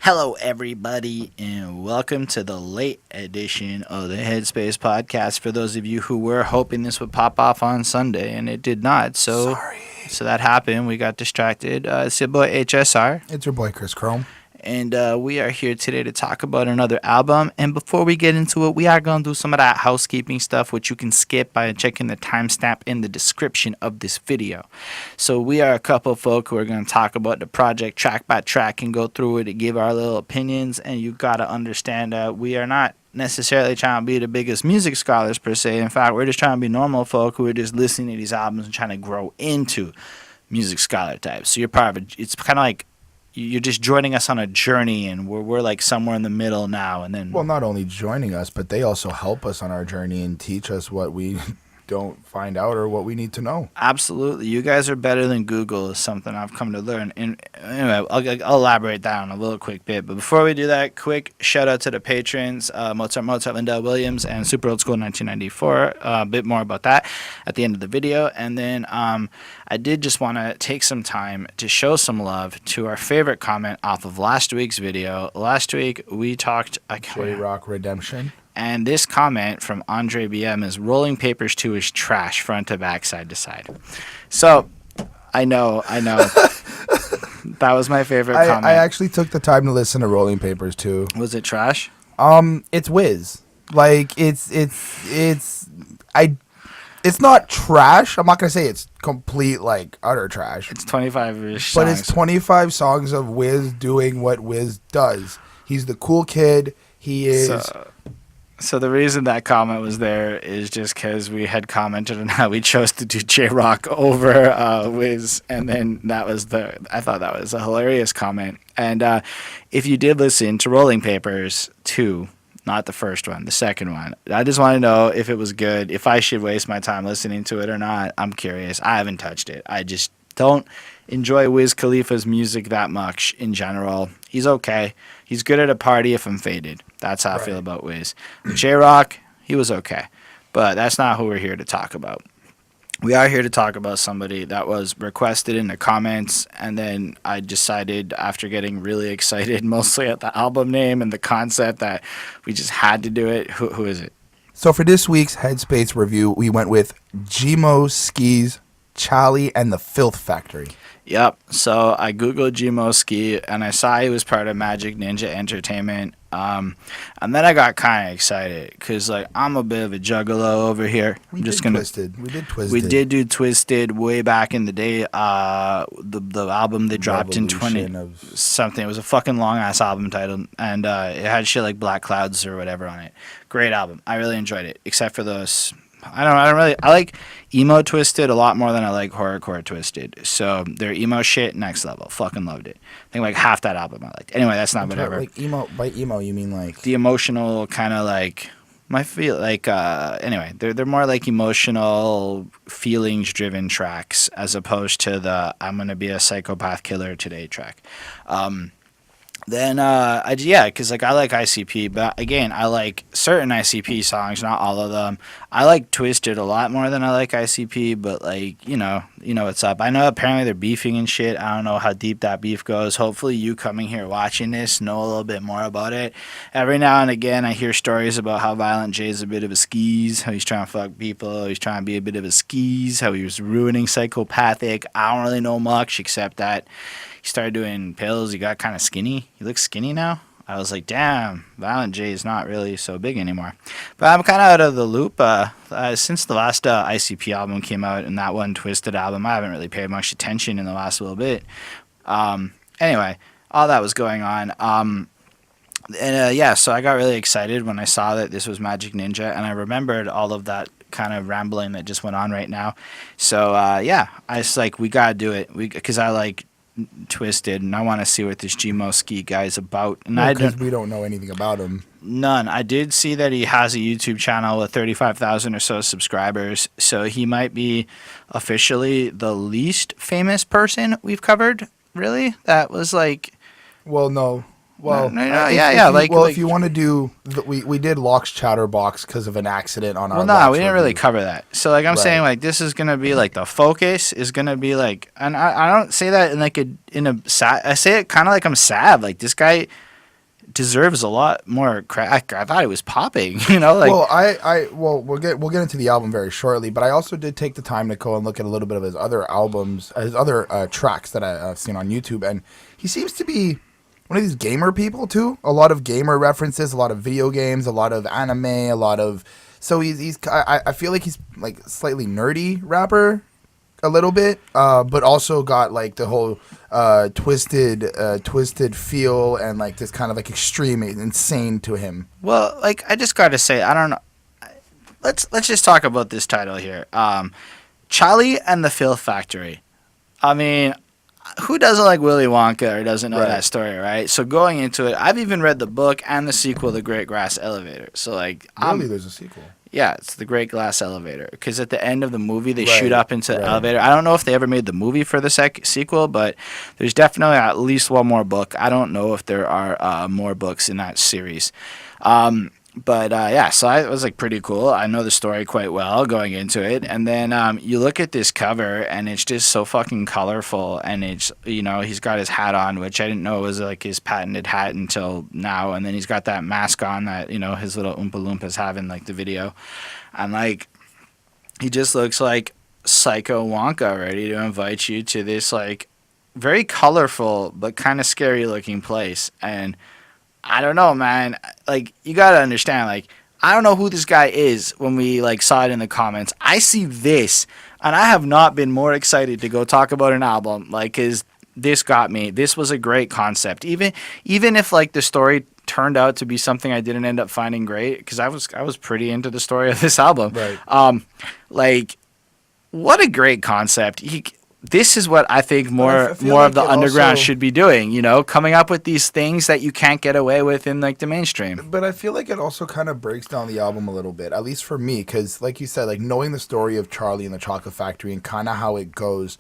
Hello, everybody, and welcome to the late edition of the Headspace podcast. For those of you who were hoping this would pop off on Sunday, and it did not, so that happened. We got distracted. It's your boy HSR. It's your boy Chris Chrome. And we are here today to talk about another album. And before we get into it, we are going to do some of that housekeeping stuff, which you can skip by checking the timestamp in the description of this video. So we are a couple of folk who are going to talk about the project track by track and go through it and give our little opinions. And you got to understand that we are not necessarily trying to be the biggest music scholars per se. In fact, we're just trying to be normal folk who are just listening to these albums and trying to grow into music scholar types. So you're part of it. It's kind of like you're just joining us on a journey, and we're like somewhere in the middle now. And then, well, not only joining us, but they also help us on our journey and teach us what we don't find out or what we need to know. Absolutely, you guys are better than Google is something I've come to learn. And anyway, I'll elaborate that on a little quick bit. But before we do that, quick shout out to the patrons, Mozart, Lindell Williams, and Super Old School 1994. A bit more about that at the end of the video. And then I did just want to take some time to show some love to our favorite comment off of last week's video. Last week we talked J-Rock Redemption. And this comment from Andre BM is Rolling Papers 2 is trash, front to back, side to side. So, I know. That was my favorite comment. I actually took the time to listen to Rolling Papers 2. Was it trash? It's whiz. Like, it's not trash. I'm not going to say it's complete, like, utter trash. It's 25-ish songs. But it's 25 songs of Wiz doing what Wiz does. He's the cool kid. He is... So the reason that comment was there is just because we had commented on how we chose to do J-Rock over Wiz, and then I thought that was a hilarious comment. And if you did listen to Rolling Papers 2, not the first one, the second one, I just want to know if it was good, if I should waste my time listening to it or not. I'm curious. I haven't touched it. I just don't enjoy Wiz Khalifa's music that much in general. He's okay. He's good at a party if I'm faded. That's how I feel about Wiz. J-Rock, he was okay. But that's not who we're here to talk about. We are here to talk about somebody that was requested in the comments, and then I decided after getting really excited, mostly at the album name and the concept, that we just had to do it. Who is it? So for this week's Headspace review, we went with G-Mo Skee's Charlie and the Filth Factory. Yep. So I Googled G-Mo Skee, and I saw he was part of Magic Ninja Entertainment. And then I got kind of excited because, like, I'm a bit of a juggalo over here. We did Twisted. We did do Twisted way back in the day. The album they dropped in 20-something. It was a fucking long-ass album title, and it had shit like Black Clouds or whatever on it. Great album. I really enjoyed it, except for those... I like emo Twisted a lot more than I like horrorcore Twisted. So their emo shit, next level. Fucking loved it. I think like half that album I liked. Anyway, that's not whatever. Like emo, by emo you mean like the emotional kind of like my feel like anyway, they're more like emotional feelings driven tracks as opposed to the I'm gonna be a psychopath killer today track. Because like I like ICP, but again, I like certain ICP songs, not all of them. I like Twisted a lot more than I like ICP, but like you know what's up. I know apparently they're beefing and shit. I don't know how deep that beef goes. Hopefully, you coming here watching this know a little bit more about it. Every now and again, I hear stories about how Violent J's a bit of a skis, how he's trying to fuck people, he's trying to be a bit of a skis, how he was ruining psychopathic. I don't really know much except that. He started doing pills. He got kind of skinny. He looks skinny now. I was like, damn, Violent J is not really so big anymore. But I'm kind of out of the loop. Since the last ICP album came out and that one Twisted album, I haven't really paid much attention in the last little bit. Anyway, all that was going on. So I got really excited when I saw that this was Magic Ninja, and I remembered all of that kind of rambling that just went on right now. So, I was like, we got to do it. Because I like Twisted, and I want to see what this G-Mo Skee guy is about. And because we don't know anything about him. None. I did see that he has a YouTube channel with 35,000 or so subscribers, so he might be officially the least famous person we've covered, really. That was like... Well, no. Well, if you want to do, we did Locke's Chatterbox because of an accident on our. Well, no, we didn't really cover that. So, like, I'm saying, like, this is gonna be like the focus is gonna be like, and I don't say that in like I say it kind of like I'm sad. Like this guy, deserves a lot more credit. I thought it was popping, you know, like. Well, we'll get into the album very shortly, but I also did take the time to go and look at a little bit of his other albums, his other tracks that I've seen on YouTube, and he seems to be one of these gamer people too. A lot of gamer references, a lot of video games, a lot of anime, a lot of. So I feel like he's like slightly nerdy rapper. A little bit, but also got like the whole twisted feel and like this kind of like extreme, insane to him. Well, like I just gotta say, I don't know. Let's just talk about this title here. Charlie and the Filth Factory. I mean, who doesn't like Willy Wonka or doesn't know that story, right? So going into it, I've even read the book and the sequel, The Great Glass Elevator. So like, really, there's a sequel. Yeah, it's The Great Glass Elevator. Because at the end of the movie, they shoot up into the elevator. I don't know if they ever made the movie for the sequel, but there's definitely at least one more book. I don't know if there are more books in that series. So it was like pretty cool. I know the story quite well going into it. And then you look at this cover and it's just so fucking colorful. And it's, you know, he's got his hat on, which I didn't know was like his patented hat until now. And then he's got that mask on that, you know, his little Oompa Loompas have in like the video. And like, he just looks like Psycho Wonka, ready to invite you to this like very colorful but kind of scary looking place. And I don't know, man. Like, you gotta understand, like, I don't know who this guy is when we, like, saw it in the comments. I see this, and I have not been more excited to go talk about an album, like, 'cause this got me. This was a great concept. Even if, like, the story turned out to be something I didn't end up finding great, because I was pretty into the story of this album. Right. Like, what a great concept. This is what I think more of the underground should be doing, you know, coming up with these things that you can't get away with in like the mainstream. But I feel like it also kind of breaks down the album a little bit, at least for me, because like you said, like knowing the story of Charlie and the Chocolate Factory and kind of how it goes,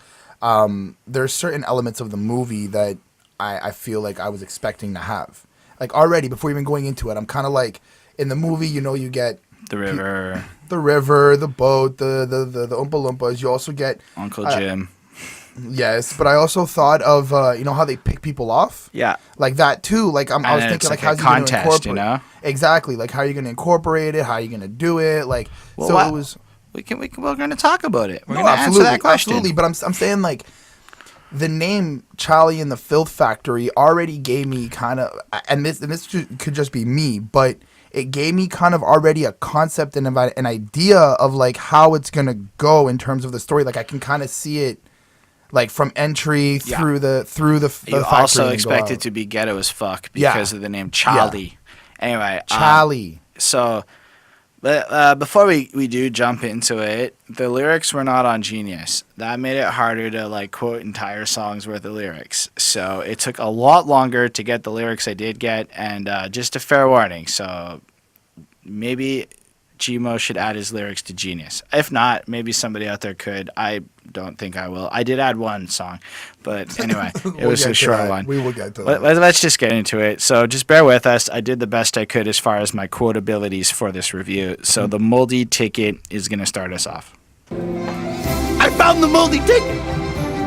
there's certain elements of the movie that I feel like I was expecting to have. Like already, before even going into it, I'm kind of like, in the movie, you know, you get the river, the boat, the Oompa Loompas. You also get Uncle Jim. Yes, but I also thought of you know how they pick people off. Yeah, like that too. Like I was thinking, like how's you going to incorporate? You know, exactly. Like how are you going to incorporate it? How are you going to do it? Like well, so it was. We're going to talk about it. We're going to answer that question. Absolutely, but I'm saying like the name Charlie and the Filth Factory already gave me kind of, and this could just be me, but it gave me kind of already a concept and an idea of like how it's going to go in terms of the story. Like I can kind of see it. Like from entry through the you also expect it to be ghetto as fuck because of the name Charlie. Yeah. Anyway, Charlie. But before we do jump into it, the lyrics were not on Genius. That made it harder to like quote entire songs worth of lyrics. So it took a lot longer to get the lyrics I did get, and just a fair warning. So maybe G-Mo should add his lyrics to Genius. If not, maybe somebody out there could. I don't think I will. I did add one song, but anyway, it was a short one. We will get to that. Let's just get into it. So just bear with us. I did the best I could as far as my quote abilities for this review. So the Moldy Ticket is going to start us off. I found the Moldy Ticket.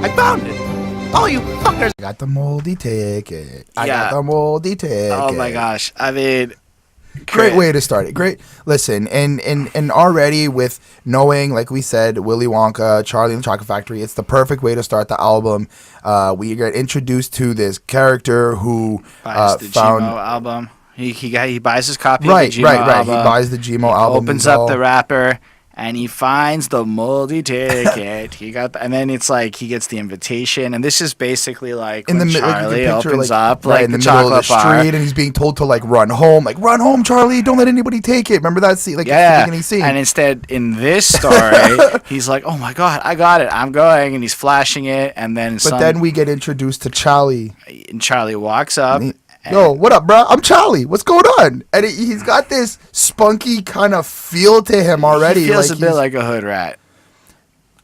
I found it. Oh, you fuckers. I got the Moldy Ticket. I got the Moldy Ticket. Oh my gosh. I mean... Great way to start it. Great. Listen, and already with knowing, like we said, Willy Wonka, Charlie and the Chocolate Factory, it's the perfect way to start the album. We get introduced to this character who buys the found G-Mo album. He buys his copy of the G-Mo album. Right. He buys the G-Mo album. Opens up the wrapper. And he finds the Moldy Ticket. And then it's like he gets the invitation, and this is basically like when Charlie opens up like in the middle of the street, and he's being told to like run home, Charlie, don't let anybody take it. Remember that scene? Like it's the beginning scene. And instead, in this story, he's like, "Oh my god, I got it, I'm going," and he's flashing it, and then. Then we get introduced to Charlie, and Charlie walks up. Yo, what up, bro? I'm Charlie. What's going on? And he's got this spunky kind of feel to him already. He feels a bit like a hood rat.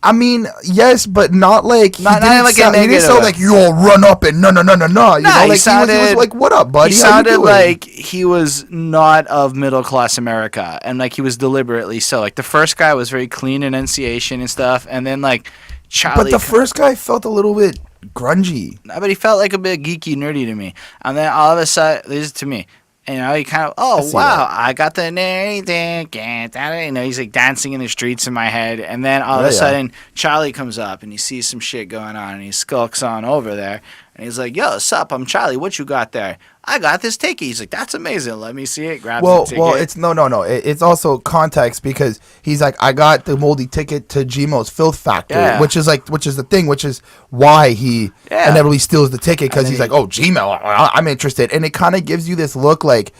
I mean, yes, but not like... Not like a negative. He didn't sound like, yo, run up and no. You know, like, he was like, what up, buddy? He sounded like he was not of middle-class America. And, like, he was deliberately so. Like, the first guy was very clean enunciation and stuff. And then, like, Charlie... But the first guy felt a little bit grungy. But he felt like a bit geeky, nerdy to me. And then all of a sudden, this is to me. You know, he kind of, oh, wow, I got the nerdy thing. You know, he's like dancing in the streets in my head. And then all of a sudden, Charlie comes up and he sees some shit going on and he skulks on over there. And he's like, yo, what's up? I'm Charlie. What you got there? I got this ticket. He's like, that's amazing. Let me see it. Grab the ticket. Well, it's no. It's also context because he's like, I got the Moldy Ticket to G-Mo's Filth Factory, which is the thing, which is why he inevitably steals the ticket because he's like, oh, G-Mo, I'm interested. And it kind of gives you this look like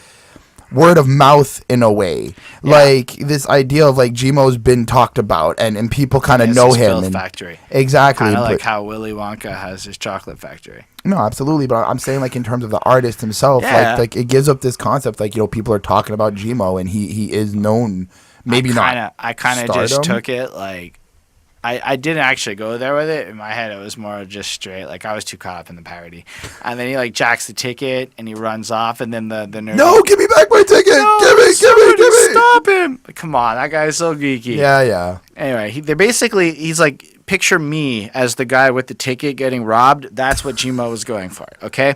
word of mouth in a way, like this idea of like G-Mo's been talked about and people kind of know him. Filth Factory. Exactly. Kind of like how Willy Wonka has his chocolate factory. No, absolutely. But I'm saying like in terms of the artist himself, like it gives up this concept, like, you know, people are talking about G-Mo and he is known, maybe not. I kind of just took it like, I didn't actually go there with it. In my head, it was more just straight. Like, I was too caught up in the parody. And then he, like, jacks the ticket, and he runs off, and then the nerd... No, give me back my ticket! No, give me! Stop him! Come on, that guy is so geeky. Yeah. Anyway, he's like, picture me as the guy with the ticket getting robbed. That's what G-Mo was going for, okay?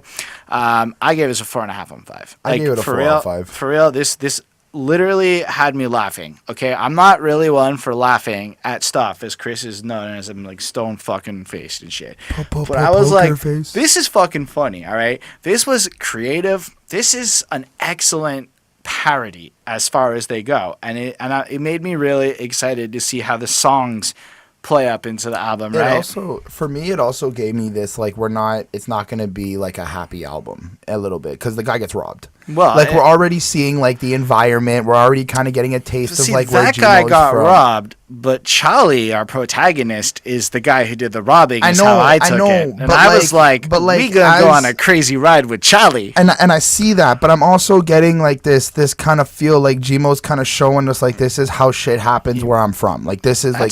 I gave this a 4.5 on 5. I gave it a 4 on 5. For real, this literally had me laughing. Okay, I'm not really one for laughing at stuff, as Chris is known as. I'm like stone fucking faced and shit. But I was like, this is fucking funny. All right, this was creative. This is an excellent parody as far as they go, and it made me really excited to see how the songs play up into the album. Right. Also, for me, it also gave me this like it's not gonna be like a happy album a little bit because the guy gets robbed. Well, like we're already seeing like the environment. We're already kind of getting a taste of like where that guy got robbed. But Charlie, our protagonist, is the guy who did the robbing. I know, I took it, and I was like, we gonna go on a crazy ride with Charlie. And I see that, but I'm also getting like this kind of feel like G-Mo's kind of showing us like this is how shit happens where I'm from. Like this is like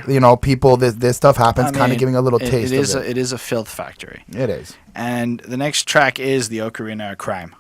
you know, people this stuff happens, kind of giving a little taste of it. It is a filth factory. It is. And the next track is the Ocarina of Crime.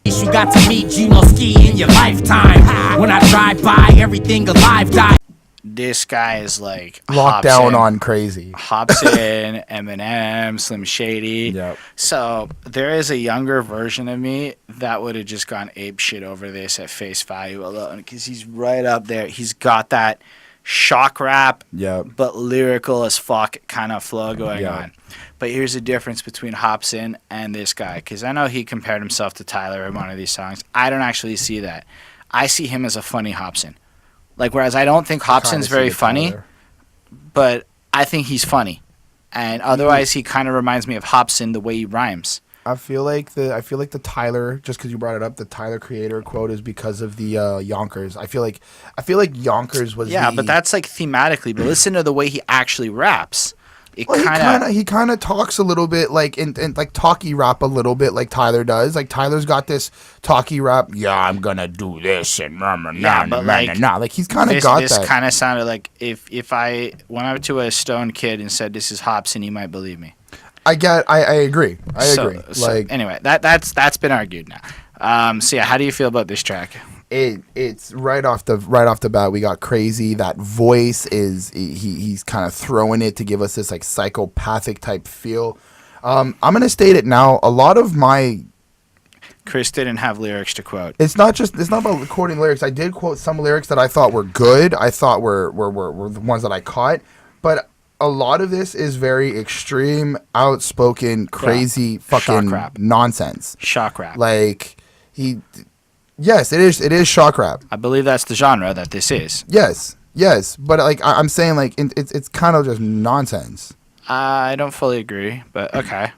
You got to meet G-Mo Skee in your lifetime. When I drive by, everything alive dies. This guy is like locked down on crazy. Hops in, Eminem, Slim Shady. Yep. So there is a younger version of me that would have just gone ape shit over this at face value alone because he's right up there. He's got that shock rap, but lyrical as fuck kind of flow going on. But here's the difference between Hobson and this guy, because I know he compared himself to Tyler in one of these songs. I don't actually see that. I see him as a funny Hobson. Like, whereas I don't think Hobson's very funny, but I think he's funny. And otherwise, he kind of reminds me of Hobson the way he rhymes. I feel like the Tyler, just because you brought it up, the Tyler Creator quote is because of the Yonkers. I feel like Yonkers was but that's like thematically. But listen to the way he actually raps. He kind of talks a little bit like in like talky rap a little bit like Tyler does. Like Tyler's got this talky rap. Yeah, I'm gonna do this and like he's kind of got that. This kind of sounded like if I went up to a stoned kid and said this is Hobson, he might believe me. I agree. I agree. Like anyway, that's been argued now. So yeah, how do you feel about this track? It's right off the bat we got crazy. That voice is he's kind of throwing it to give us this like psychopathic type feel. I'm gonna state it now. A lot of my Chris didn't have lyrics to quote. It's not about quoting lyrics. I did quote some lyrics that I thought were good. I thought were the ones that I caught, but a lot of this is very extreme, outspoken, crazy, fucking nonsense. Shock rap. Like yes, it is. It is shock rap. I believe that's the genre that this is. Yes, but like I'm saying, like it's kind of just nonsense. I don't fully agree, but okay.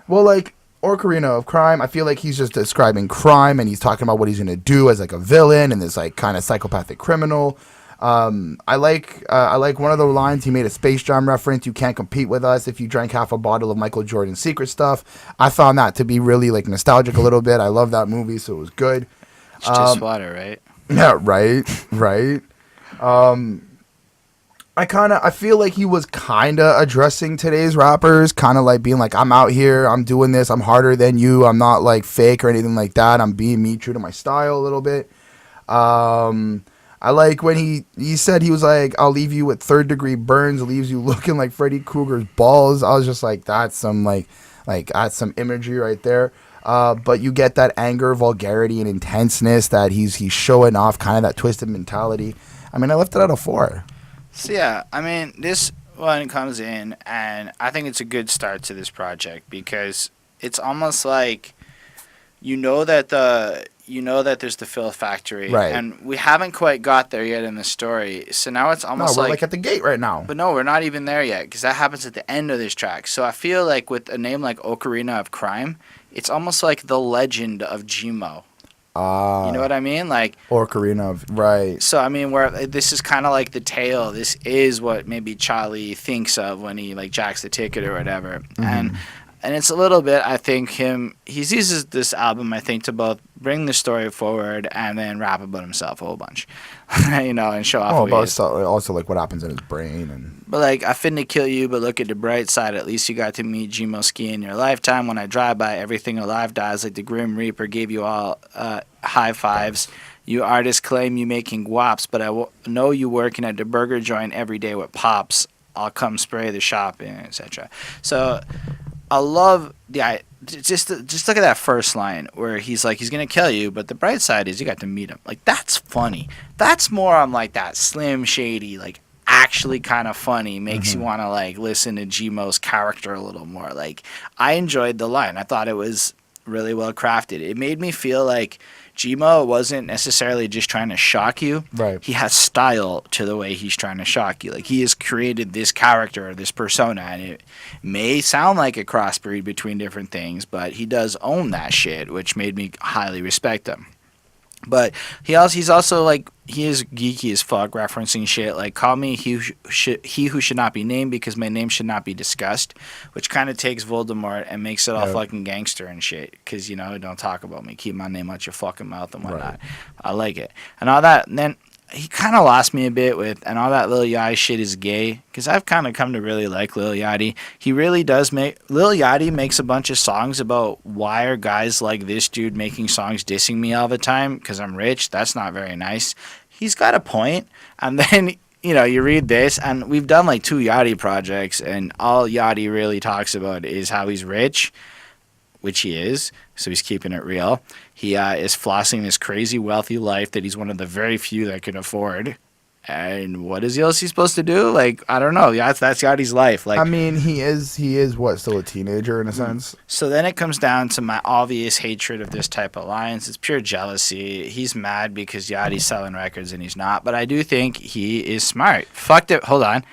Well, like Ocarina of Crime, I feel like he's just describing crime and he's talking about what he's gonna do as like a villain and this like kind of psychopathic criminal. I like one of the lines. He made a Space Jam reference. You can't compete with us if you drank half a bottle of Michael Jordan's Secret Stuff. I found that to be really like nostalgic a little bit. I love that movie, so it was good. It's just water, right? Yeah, right. I feel like he was kind of addressing today's rappers, kind of like being like, I'm out here, I'm doing this, I'm harder than you, I'm not like fake or anything like that. I'm being me, true to my style a little bit. I like when he said he was like, I'll leave you with 3rd-degree burns, leaves you looking like Freddy Krueger's balls. I was just like, that's some that's some imagery right there. But you get that anger, vulgarity, and intenseness that he's showing off, kind of that twisted mentality. I mean, I left it at a 4. So yeah, I mean, this one comes in, and I think it's a good start to this project because it's almost like that there's the Filth Factory, Right. and we haven't quite got there yet in the story. So now it's No, almost we're like at the gate right now. but no, we're not even there yet because that happens at the end of this track. So I feel like with a name like Ocarina of Crime, it's almost like the legend of G-Mo. You know what I mean? Like Ocarina of, right. So I mean, where this is kind of like the tale. This is what maybe Charlie thinks of when he like jacks the ticket or whatever, and it's a little bit. I think he uses this album, I think, to both bring the story forward and then rap about himself a whole bunch, and show off. Oh, who he is. but also like what happens in his brain and. But like, I finna kill you, but look at the bright side. At least you got to meet G-Mo Skee in your lifetime. When I drive by, everything alive dies. Like the Grim Reaper gave you all high fives. You artists claim you making guaps, but I know you working at the burger joint every day with pops. I'll come spray the shop, etc. So I love just look at that first line where he's like, he's gonna kill you, but the bright side is you got to meet him. Like, that's funny. That's more on like that Slim Shady, like actually kind of funny, makes you want to like listen to G-Mo's character a little more. Like, I enjoyed the line. I thought it was really well crafted. It made me feel like G-Mo wasn't necessarily just trying to shock you. Right. He has style to the way he's trying to shock you. Like, he has created this character, this persona, and it may sound like a crossbreed between different things, but he does own that shit, which made me highly respect him. But he's also like, he is geeky as fuck, referencing shit like, call me he who should not be named because my name should not be discussed, which kind of takes Voldemort and makes it all fucking gangster and shit because, don't talk about me, keep my name out your fucking mouth and whatnot. Right. I like it. And all that, and then he kind of lost me a bit with, and all that Lil Yachty shit is gay, because I've kind of come to really like Lil Yachty. He really does Lil Yachty makes a bunch of songs about why are guys like this dude making songs dissing me all the time because I'm rich. That's not very nice. He's got a point. And then, you read this, and we've done like 2 Yachty projects, and all Yachty really talks about is how he's rich, which he is, so he's keeping it real. He is flossing this crazy wealthy life that he's one of the very few that can afford. And what is he supposed to do? Like, I don't know. That's Yachty's life. Like, I mean, he is what, still a teenager in a sense? So then it comes down to my obvious hatred of this type of alliance. It's pure jealousy. He's mad because Yachty's selling records and he's not. But I do think he is smart. Hold on.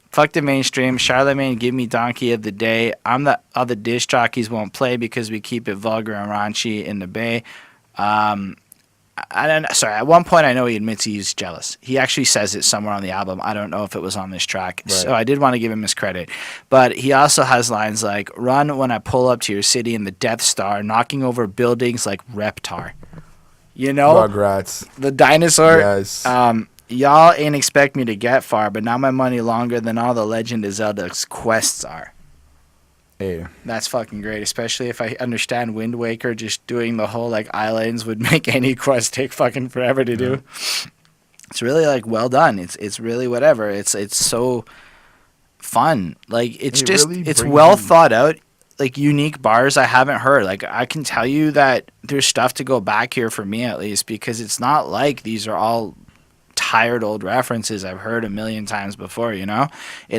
Fuck the mainstream. Charlemagne, give me Donkey of the Day. I'm the other disc jockeys won't play because we keep it vulgar and raunchy in the Bay. At one point I know he admits he's jealous. He actually says it somewhere on the album. I don't know if it was on this track. Right. So I did want to give him his credit. But he also has lines like, run when I pull up to your city in the Death Star, knocking over buildings like Reptar. Rugrats. The dinosaur. Yes. Y'all ain't expect me to get far, but now my money longer than all the Legend of Zelda's quests are. Hey. That's fucking great, especially if I understand Wind Waker. Just doing the whole like islands would make any quest take fucking forever to do. It's really like well done. It's really whatever. It's so fun. Like it's well thought out. Like unique bars I haven't heard. Like I can tell you that there's stuff to go back here for me at least, because it's not like these are all tired old references I've heard a million times before, It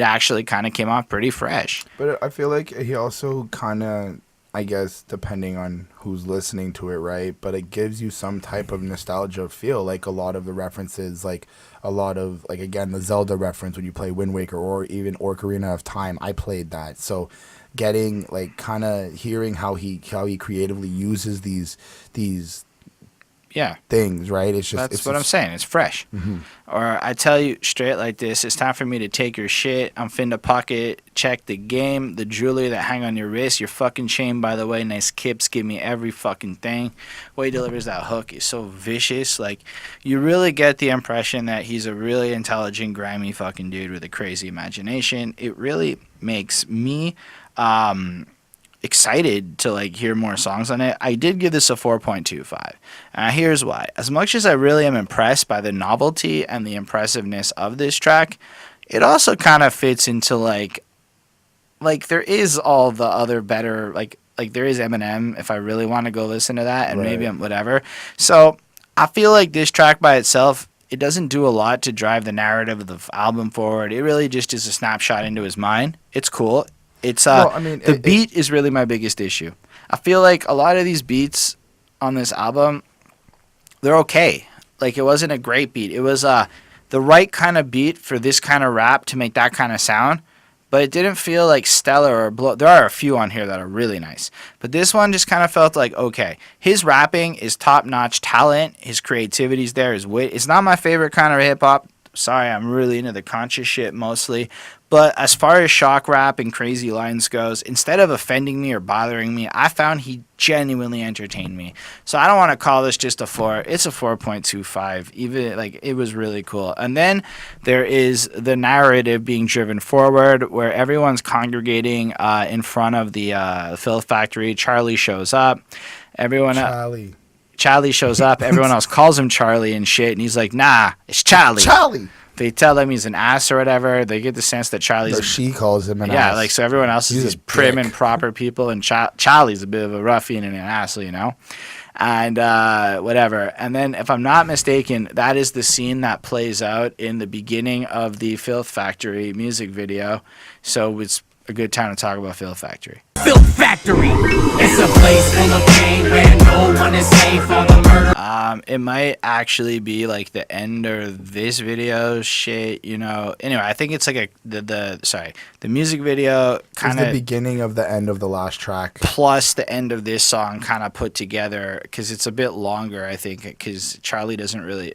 actually kind of came off pretty fresh. But I feel like he also kind of, I guess, depending on who's listening to it, right? But it gives you some type of nostalgia feel, like a lot of the references, like a lot of, like, again, the Zelda reference when you play Wind Waker or even Ocarina of Time, I played that. So getting, like, kind of hearing how he creatively uses these things, right? It's what I'm saying. It's fresh. Mm-hmm. Or I tell you straight like this, it's time for me to take your shit. I'm finna pocket check the game, the jewelry that hang on your wrist, your fucking chain, by the way, nice kips, give me every fucking thing. Way he delivers that hook is so vicious. Like, you really get the impression that he's a really intelligent, grimy fucking dude with a crazy imagination. It really makes me excited to like hear more songs on it. I did give this a 4.25. Here's why. As much as I really am impressed by the novelty and the impressiveness of this track, it also kind of fits into like there is all the other better like there is Eminem if I really want to go listen to that, and maybe I'm whatever. So I feel like this track by itself, it doesn't do a lot to drive the narrative of the album forward. It really just is a snapshot into his mind. It's cool. It's the beat is really my biggest issue. I feel like a lot of these beats on this album, they're okay. Like, it wasn't a great beat. It was the right kind of beat for this kind of rap to make that kind of sound, but it didn't feel like stellar or blow. There are a few on here that are really nice, but this one just kind of felt like okay. His rapping is top-notch talent. His creativity's there. His wit. It's not my favorite kind of hip hop. Sorry, I'm really into the conscious shit mostly. But as far as shock rap and crazy lines goes, instead of offending me or bothering me, I found he genuinely entertained me. So I don't want to call this just a 4. It's a 4.25. Even like it was really cool. And then there is the narrative being driven forward where everyone's congregating in front of the Filth Factory. Charlie shows up. Charlie shows up. Everyone else calls him Charlie and shit. And he's like, nah, it's Charlie. Charlie. They tell him he's an ass or whatever. They get the sense that Charlie's... Or she calls him an ass. Yeah, like, so everyone else is these prim and proper people, and Charlie's a bit of a ruffian and an asshole, you know? And whatever. And then, if I'm not mistaken, that is the scene that plays out in the beginning of the Filth Factory music video. So it's a good time to talk about Filth Factory. Filth Factory. It's a place full of pain where no one is safe for the murder. It might actually be like the end of this video shit, you know. Anyway, I think it's like the music video kind of the beginning of the end of the last track plus the end of this song kind of put together because it's a bit longer, I think, because Charlie doesn't really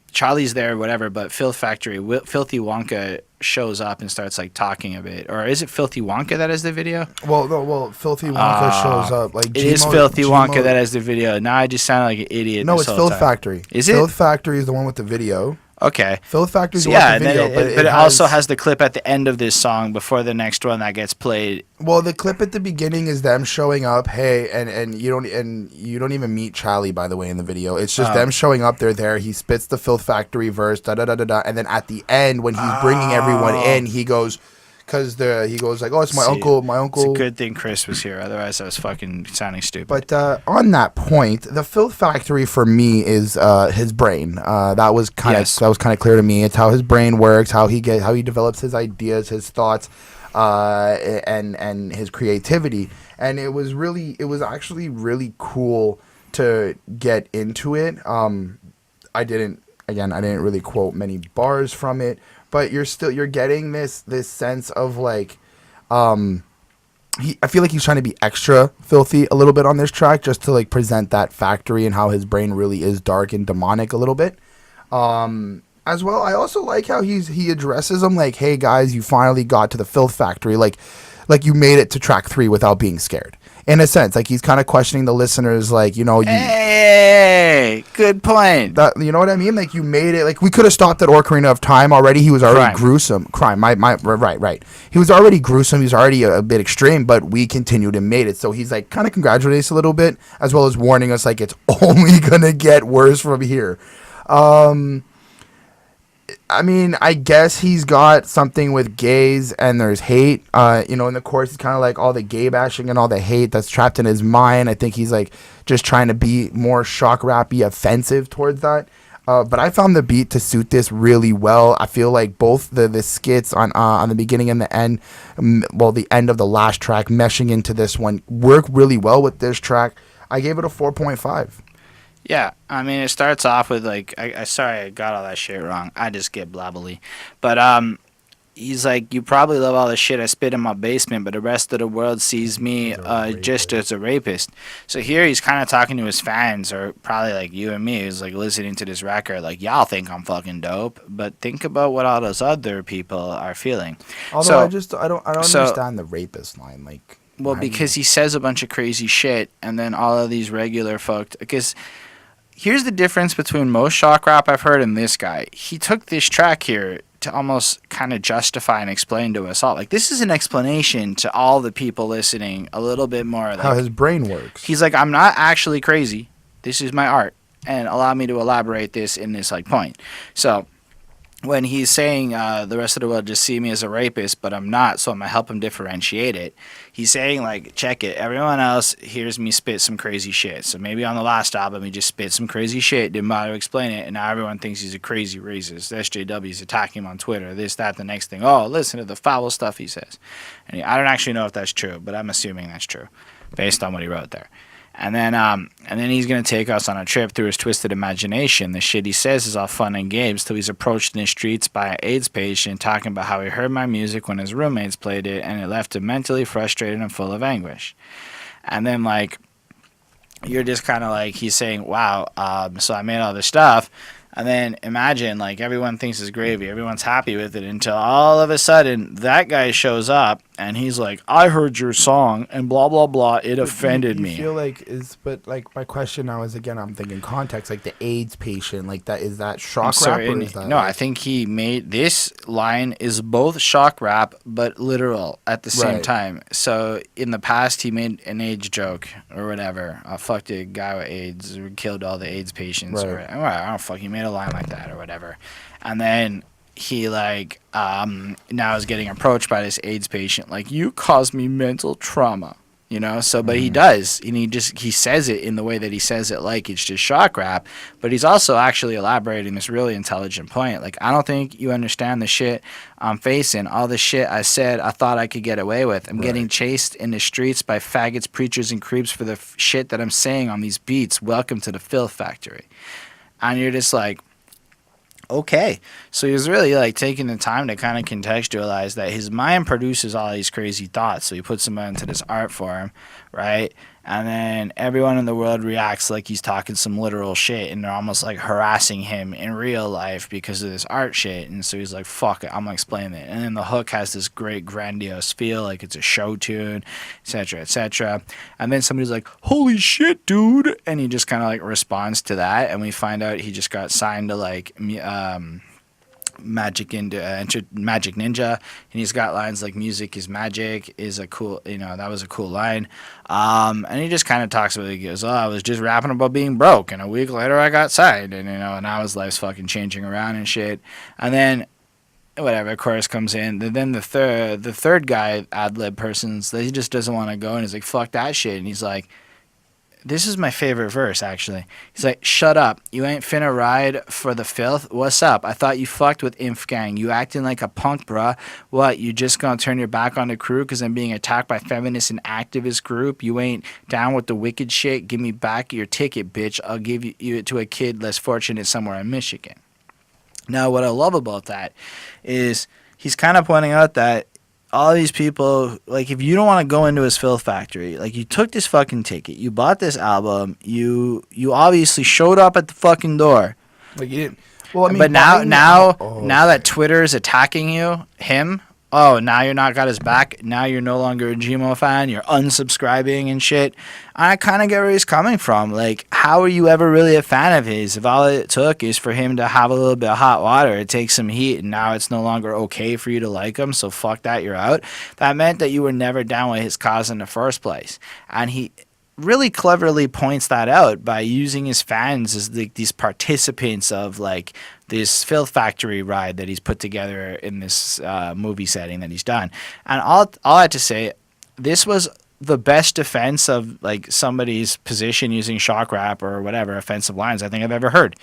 Charlie's there, whatever, but Filth Factory, Filthy Wonka shows up and starts like talking a bit. Or is it Filthy Wonka that has the video? Well, Filthy Wonka shows up. Like it is Filthy Wonka that has the video. Now I just sound like an idiot. No, it's Filth Factory. Is it? Filth Factory is the one with the video. Okay. Filth Factory is the one with the video, but it also has the clip at the end of this song before the next one that gets played. Well, the clip at the beginning is them showing up. Hey, and you don't even meet Charlie, by the way, in the video. It's just them showing up. They're there. He spits the Filth Factory verse, da da da da da, and then at the end when he's bringing everyone in, he goes. He goes like, oh, it's my uncle. It's a good thing Chris was here. Otherwise, I was fucking sounding stupid. But on that point, the Filth Factory for me is his brain. That was kind of clear to me. It's how his brain works, how he develops his ideas, his thoughts, and his creativity. And it was actually really cool to get into it. I didn't really quote many bars from it. But you're getting this sense of like, I feel like he's trying to be extra filthy a little bit on this track just to like present that factory and how his brain really is dark and demonic a little bit. As well, I also like how he addresses them like, hey guys, you finally got to the Filth Factory, like you made it to track 3 without being scared. In a sense, like he's kind of questioning the listeners, like, you know, hey, good point. That, you know what I mean? Like you made it. Like we could have stopped at Ocarina of Time already. He was already gruesome. Crime. Right. He was already gruesome. He was already a bit extreme, but we continued and made it. So he's like kind of congratulating us a little bit, as well as warning us like it's only gonna get worse from here. I mean, I guess he's got something with gays and there's hate. In the chorus, it's kind of like all the gay bashing and all the hate that's trapped in his mind. I think he's like just trying to be more shock rappy, offensive towards that. But I found the beat to suit this really well. I feel like both the skits on the beginning and the end, the end of the last track meshing into this one work really well with this track. I gave it a 4.5. Yeah, I mean, it starts off with, like, sorry I got all that shit wrong. I just get blabbly. But he's like, you probably love all the shit I spit in my basement, but the rest of the world sees me just as a rapist. So here he's kind of talking to his fans, or probably like you and me, who's like listening to this record, like, y'all think I'm fucking dope, but think about what all those other people are feeling. Although I don't understand the rapist line, like. Well, because he says a bunch of crazy shit, and then all of these regular folk, because. Here's the difference between most shock rap I've heard and this guy. He took this track here to almost kind of justify and explain to us all. Like, this is an explanation to all the people listening a little bit more. Like, how his brain works. he's like, I'm not actually crazy. This is my art. And allow me to elaborate this in this, like, point. So when he's saying the rest of the world just see me as a rapist, but I'm not, so I'm going to help him differentiate it. He's saying, like, check it. Everyone else hears me spit some crazy shit. So maybe on the last album, he just spit some crazy shit, didn't bother to explain it, and now everyone thinks he's a crazy racist. SJW's attacking him on Twitter, this, that, the next thing. Oh, listen to the foul stuff he says. And I don't actually know if that's true, but I'm assuming that's true based on what he wrote there. And then he's going to take us on a trip through his twisted imagination. The shit he says is all fun and games till he's approached in the streets by an AIDS patient talking about how he heard my music when his roommates played it and it left him mentally frustrated and full of anguish. And then, like, you're just kind of like, he's saying, wow, so I made all this stuff. And then imagine, like, everyone thinks it's gravy. Everyone's happy with it until all of a sudden that guy shows up and he's like, I heard your song and blah, blah, blah. It offended me. I feel like but my question now is, again, I'm thinking context, like the AIDS patient, like that, is that shock rap or is that? No, I think he made, this line is both shock rap but literal at the same time. So in the past, he made an AIDS joke or whatever. Fucked a guy with AIDS or killed all the AIDS patients. Right. Or I don't fuck, he made a line like that or whatever. And then he, like, now is getting approached by this AIDS patient, like, you caused me mental trauma, you know? So, but he does, and he says it in the way that he says it, like it's just shock rap, but he's also actually elaborating this really intelligent point. Like, I don't think you understand the shit I'm facing, all the shit I said I thought I could get away with. I'm getting chased in the streets by faggots, preachers, and creeps for the shit that I'm saying on these beats. Welcome to the Filth Factory. And you're just like, okay. So he was really, like, taking the time to kind of contextualize that his mind produces all these crazy thoughts. So he puts them into this art form, right? And then everyone in the world reacts like he's talking some literal shit, and they're almost like harassing him in real life because of this art shit. And so he's like, fuck it, I'm gonna explain it. And then the hook has this great grandiose feel, like it's a show tune, etc., etc. And then somebody's like, holy shit, dude, and he just kind of like responds to that, and we find out he just got signed to like Magic Ninja, and he's got lines like music is magic is a cool, that was a cool line. And he just kind of talks about it. He goes, oh, I was just rapping about being broke, and a week later I got signed, and and now his life's fucking changing around and shit. And then whatever chorus comes in, then the third guy, ad-lib persons, he just doesn't want to go, and he's like, fuck that shit. And he's like, this is my favorite verse, actually. He's like, shut up. You ain't finna ride for the filth? What's up? I thought you fucked with Inf Gang. You acting like a punk, bruh. What, you just gonna turn your back on the crew because I'm being attacked by feminist and activist group? You ain't down with the wicked shit? Give me back your ticket, bitch. I'll give you it to a kid less fortunate somewhere in Michigan. Now, what I love about that is he's kind of pointing out that all these people, like, if you don't want to go into his Filth Factory, like, you took this fucking ticket, you bought this album, you obviously showed up at the fucking door. Like, you didn't. Well, I mean, but now that Twitter is attacking him, oh, now you're not got his back. Now you're no longer a G-Mo fan. You're unsubscribing and shit. I kind of get where he's coming from. Like, how are you ever really a fan of his if all it took is for him to have a little bit of hot water, it takes some heat, and now it's no longer okay for you to like him, so fuck that, you're out? That meant that you were never down with his cause in the first place. And he really cleverly points that out by using his fans as these participants of, like, this Filth Factory ride that he's put together in this movie setting that he's done. And all I had to say, this was the best defense of, like, somebody's position using shock rap or whatever offensive lines I think I've ever heard.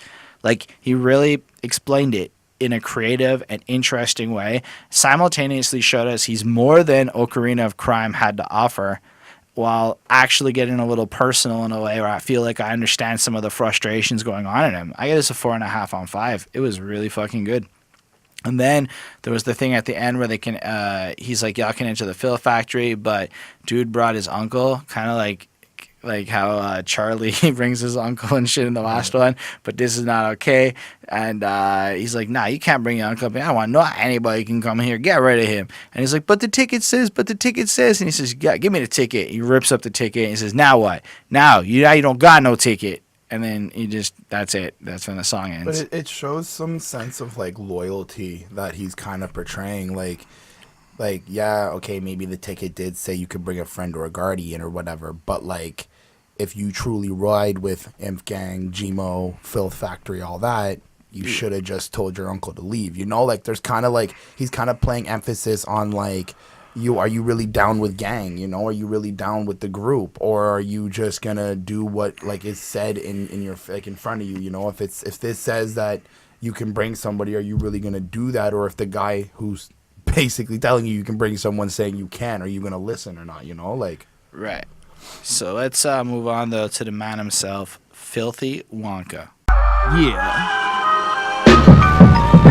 Like, he really explained it in a creative and interesting way, simultaneously showed us he's more than Ocarina of Crime had to offer, while actually getting a little personal in a way where I feel like I understand some of the frustrations going on in him. I get this a 4.5 on 5. It was really fucking good. And then there was the thing at the end where they can, he's like, y'all can enter the Filth Factory, but dude brought his uncle, kind of like how Charlie brings his uncle and shit in the last one, but this is not okay. And he's like, nah, you can't bring your uncle. I don't want no anybody can come here. Get rid of him. And he's like, but the ticket says. And he says, yeah, give me the ticket. He rips up the ticket and he says, now what? Now you don't got no ticket. and then that's it. That's when the song ends. But it shows some sense of like loyalty that he's kind of portraying. Like, yeah, okay, maybe the ticket did say you could bring a friend or a guardian or whatever, but like, if you truly ride with Inf Gang, G-Mo, Filth Factory, all that, you should have just told your uncle to leave. You know, like there's kind of like he's kind of playing emphasis on like, are you really down with gang? You know, are you really down with the group, or are you just gonna do what like is said in your like in front of you? You know, if this says that you can bring somebody, are you really gonna do that? Or if the guy who's basically telling you can bring someone saying you can, are you gonna listen or not? You know, like right. So let's move on though to the man himself, Filthy Wonka. Yeah.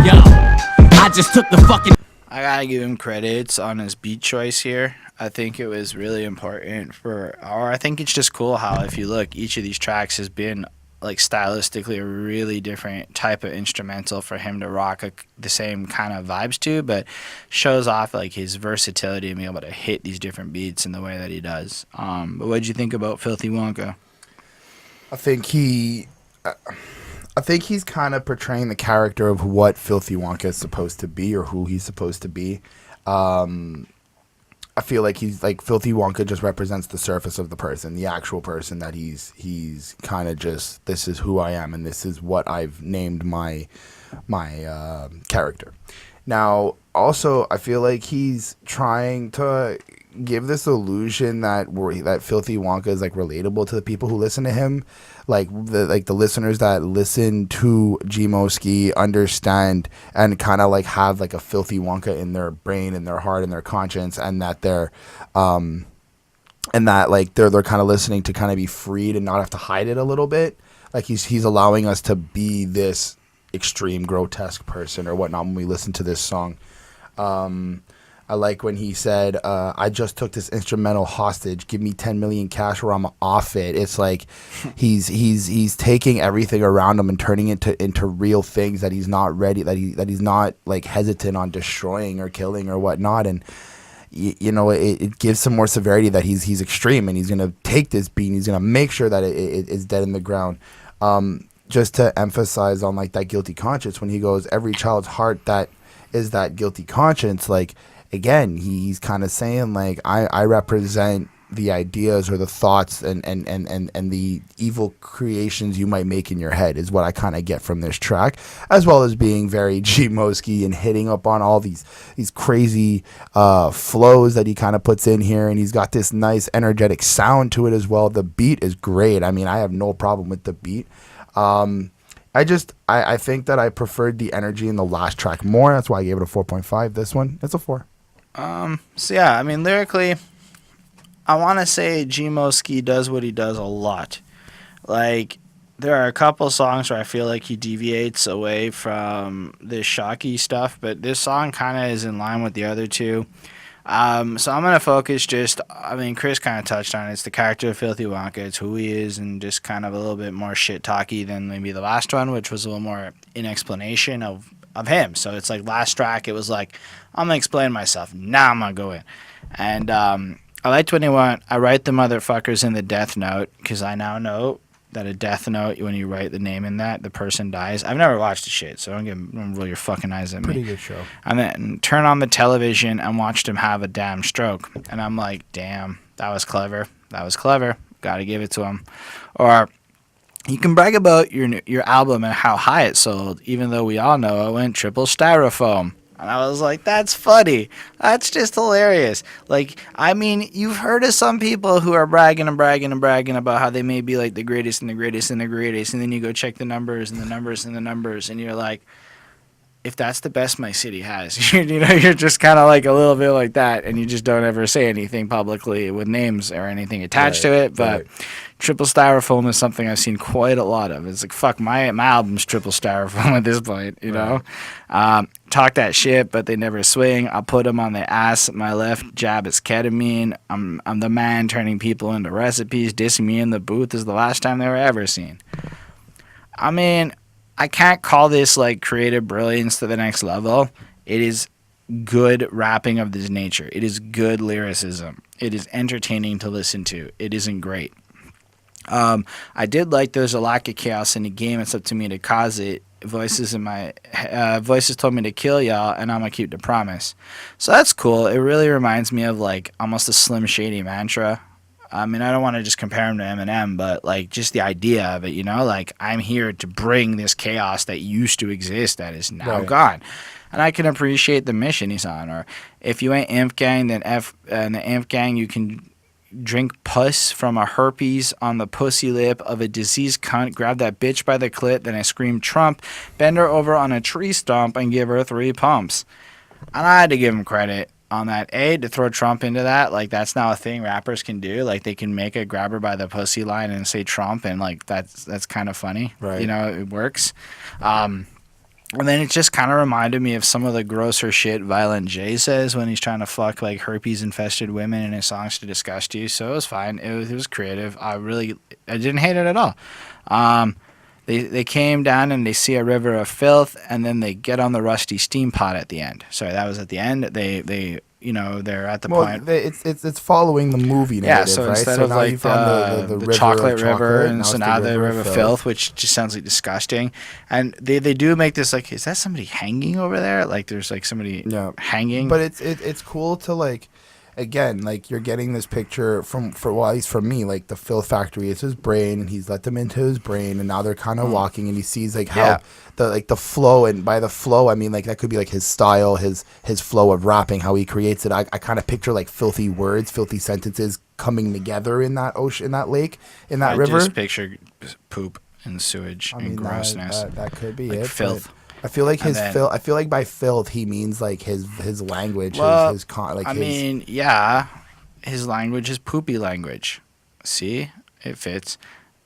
Yo, I just took the fucking. I gotta give him credits on his beat choice here. I think it was really important I think it's just cool how if you look, each of these tracks has been like stylistically a really different type of instrumental for him to rock the same kind of vibes to, but shows off like his versatility and being able to hit these different beats in the way that he does. But what did you think about Filthy Wonka? I think he's kind of portraying the character of what Filthy Wonka is supposed to be, or who he's supposed to be. I feel like he's like Filthy Wonka just represents the surface of the person, the actual person that he's kind of just, this is who I am and this is what I've named my character. Now, also, I feel like he's trying to give this illusion that Filthy Wonka is like relatable to the people who listen to him, like the listeners that listen to G-Mo Skee understand and kind of like have like a Filthy Wonka in their brain, in their heart, in their conscience, and that they're kind of listening to kind of be freed and not have to hide it a little bit. Like he's allowing us to be this extreme grotesque person or whatnot when we listen to this song. I like when he said, I just took this instrumental hostage. Give me 10 million cash or I'm off it. It's like he's taking everything around him and turning it into real things that he's not ready, that he's not like hesitant on destroying or killing or whatnot. And you know, it gives some more severity that he's extreme and he's gonna take this beat and he's gonna make sure that it is dead in the ground. Just to emphasize on like that guilty conscience, when he goes, every child's heart that is that guilty conscience, like, again, he's kind of saying like I represent the ideas or the thoughts and the evil creations you might make in your head is what I kind of get from this track, as well as being very G-Mo Skee and hitting up on all these crazy flows that he kind of puts in here, and he's got this nice energetic sound to it as well. The beat is great. I mean, I have no problem with the beat. I think that I preferred the energy in the last track more. That's why I gave it a 4.5. This one, it's a 4. So yeah, I mean, lyrically, I want to say G-Mo Skee does what he does a lot. Like, there are a couple songs where I feel like he deviates away from this shocky stuff, but this song kind of is in line with the other two. So I'm going to focus Chris kind of touched on it. It's the character of Filthy Wonka. It's who he is, and just kind of a little bit more shit-talky than maybe the last one, which was a little more in explanation of him. So it's like last track, it was like, I'm going to explain myself. Now I'm going to go in. And I liked when he went, I write the motherfuckers in the death note, because I now know that a death note, when you write the name in that, the person dies. I've never watched the shit, so don't roll your fucking eyes at me. Pretty good show. And then turn on the television and watched him have a damn stroke. And I'm like, damn, that was clever. Gotta give it to him. Or you can brag about your album and how high it sold, even though we all know it went triple styrofoam. And I was like, that's funny. That's just hilarious. Like, I mean, you've heard of some people who are bragging about how they may be like the greatest and the greatest and the greatest. And then you go check the numbers and the numbers and the numbers. And you're like, if that's the best my city has, you're just kind of like a little bit like that. And you just don't ever say anything publicly with names or anything attached to it. But triple styrofoam is something I've seen quite a lot of. It's like, fuck, my album's triple styrofoam at this point, you know? Talk that shit, but they never swing. I'll put them on the ass. My left jab is ketamine. I'm the man turning people into recipes. Dissing me in the booth is the last time they were ever seen. I mean, I can't call this like creative brilliance to the next level. It is good rapping of this nature. It is good lyricism. It is entertaining to listen to. It isn't great. I did like there's a lack of chaos in the game. It's up to me to cause it. Voices told me to kill y'all, and I'm gonna keep the promise. So that's cool. It really reminds me of like almost a Slim Shady mantra. I mean, I don't want to just compare him to Eminem, but like just the idea of it, you know, like I'm here to bring this chaos that used to exist that is now gone. And I can appreciate the mission he's on. Or if you ain't Inf Gang, then the Inf Gang, you can drink pus from a herpes on the pussy lip of a diseased cunt, grab that bitch by the clit, then I scream Trump, bend her over on a tree stump and give her 3 pumps. And I had to give him credit on that. To throw Trump into that, like that's now a thing rappers can do. Like they can make a grab her by the pussy line and say Trump, and like that's kind of funny. Right. You know, it works. And then it just kind of reminded me of some of the grosser shit Violent J says when he's trying to fuck like herpes-infested women in his songs to disgust you. So it was fine. It was creative. I didn't hate it at all. They came down and they see a river of filth, and then they get on the rusty steam pot at the end. Sorry, that was at the end. They're at the point. It's following the movie narrative, yeah, so right? instead So of now like you found the river chocolate of river, and now so it's now the river of filth. filth, which just sounds like disgusting. And they do make this like, is that somebody hanging over there? Like there's like somebody hanging. But it's cool to like, again, like you're getting this picture at least from me, like the Filth Factory is his brain, and he's let them into his brain, and now they're kind of walking, and he sees like how the flow, and by the flow I mean like that could be like his style, his flow of rapping, how he creates it. I kind of picture like filthy words, filthy sentences coming together in that ocean, in that lake, in that river. I just picture poop and sewage and grossness. That could be like it. filth. I feel like I feel like by filth he means like his language, his language is poopy language. See, it fits.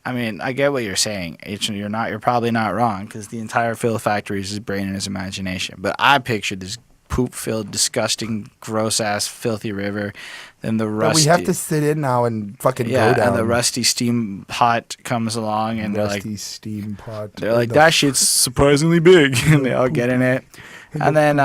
I mean, I get what you're saying. You're probably not wrong, because the entire Filth Factory is his brain and his imagination. But I pictured this poop-filled, disgusting, gross-ass, filthy river. Then the rusty. But we have to sit in now and fucking go down. And the rusty steam pot comes along, and rusty steam pot. They're like, that shit's surprisingly big, and they all get in it. And then,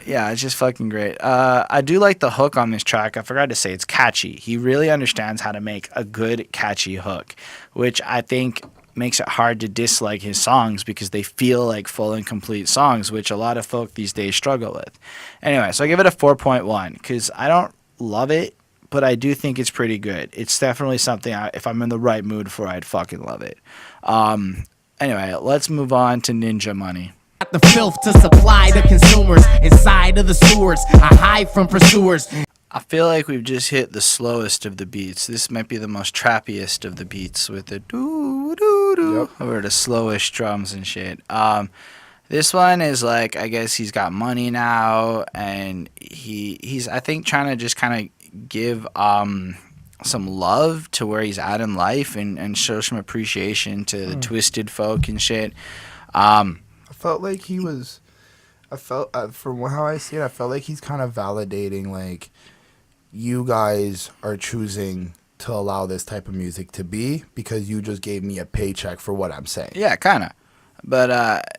it's just fucking great. I do like the hook on this track. I forgot to say, it's catchy. He really understands how to make a good, catchy hook, which I think makes it hard to dislike his songs because they feel like full and complete songs, which a lot of folk these days struggle with. Anyway, so I give it a 4.1 because I don't love it, but I do think it's pretty good. It's definitely something, if I'm in the right mood for, I'd fucking love it. Anyway, let's move on to Ninja Money. The filth to supply the consumers inside of the sewers. I hide from pursuers. I feel like we've just hit the slowest of the beats. This might be the most trappiest of the beats with the doo-doo-doo, or the slowest drums and shit. This one is like, I guess he's got money now, and he's I think trying to just kind of give some love to where he's at in life, and show some appreciation to the twisted folk and shit. I felt like he was. From how I see it, I felt like he's kind of validating, like, you guys are choosing to allow this type of music to be because you just gave me a paycheck for what I'm saying. Yeah, kind of. But,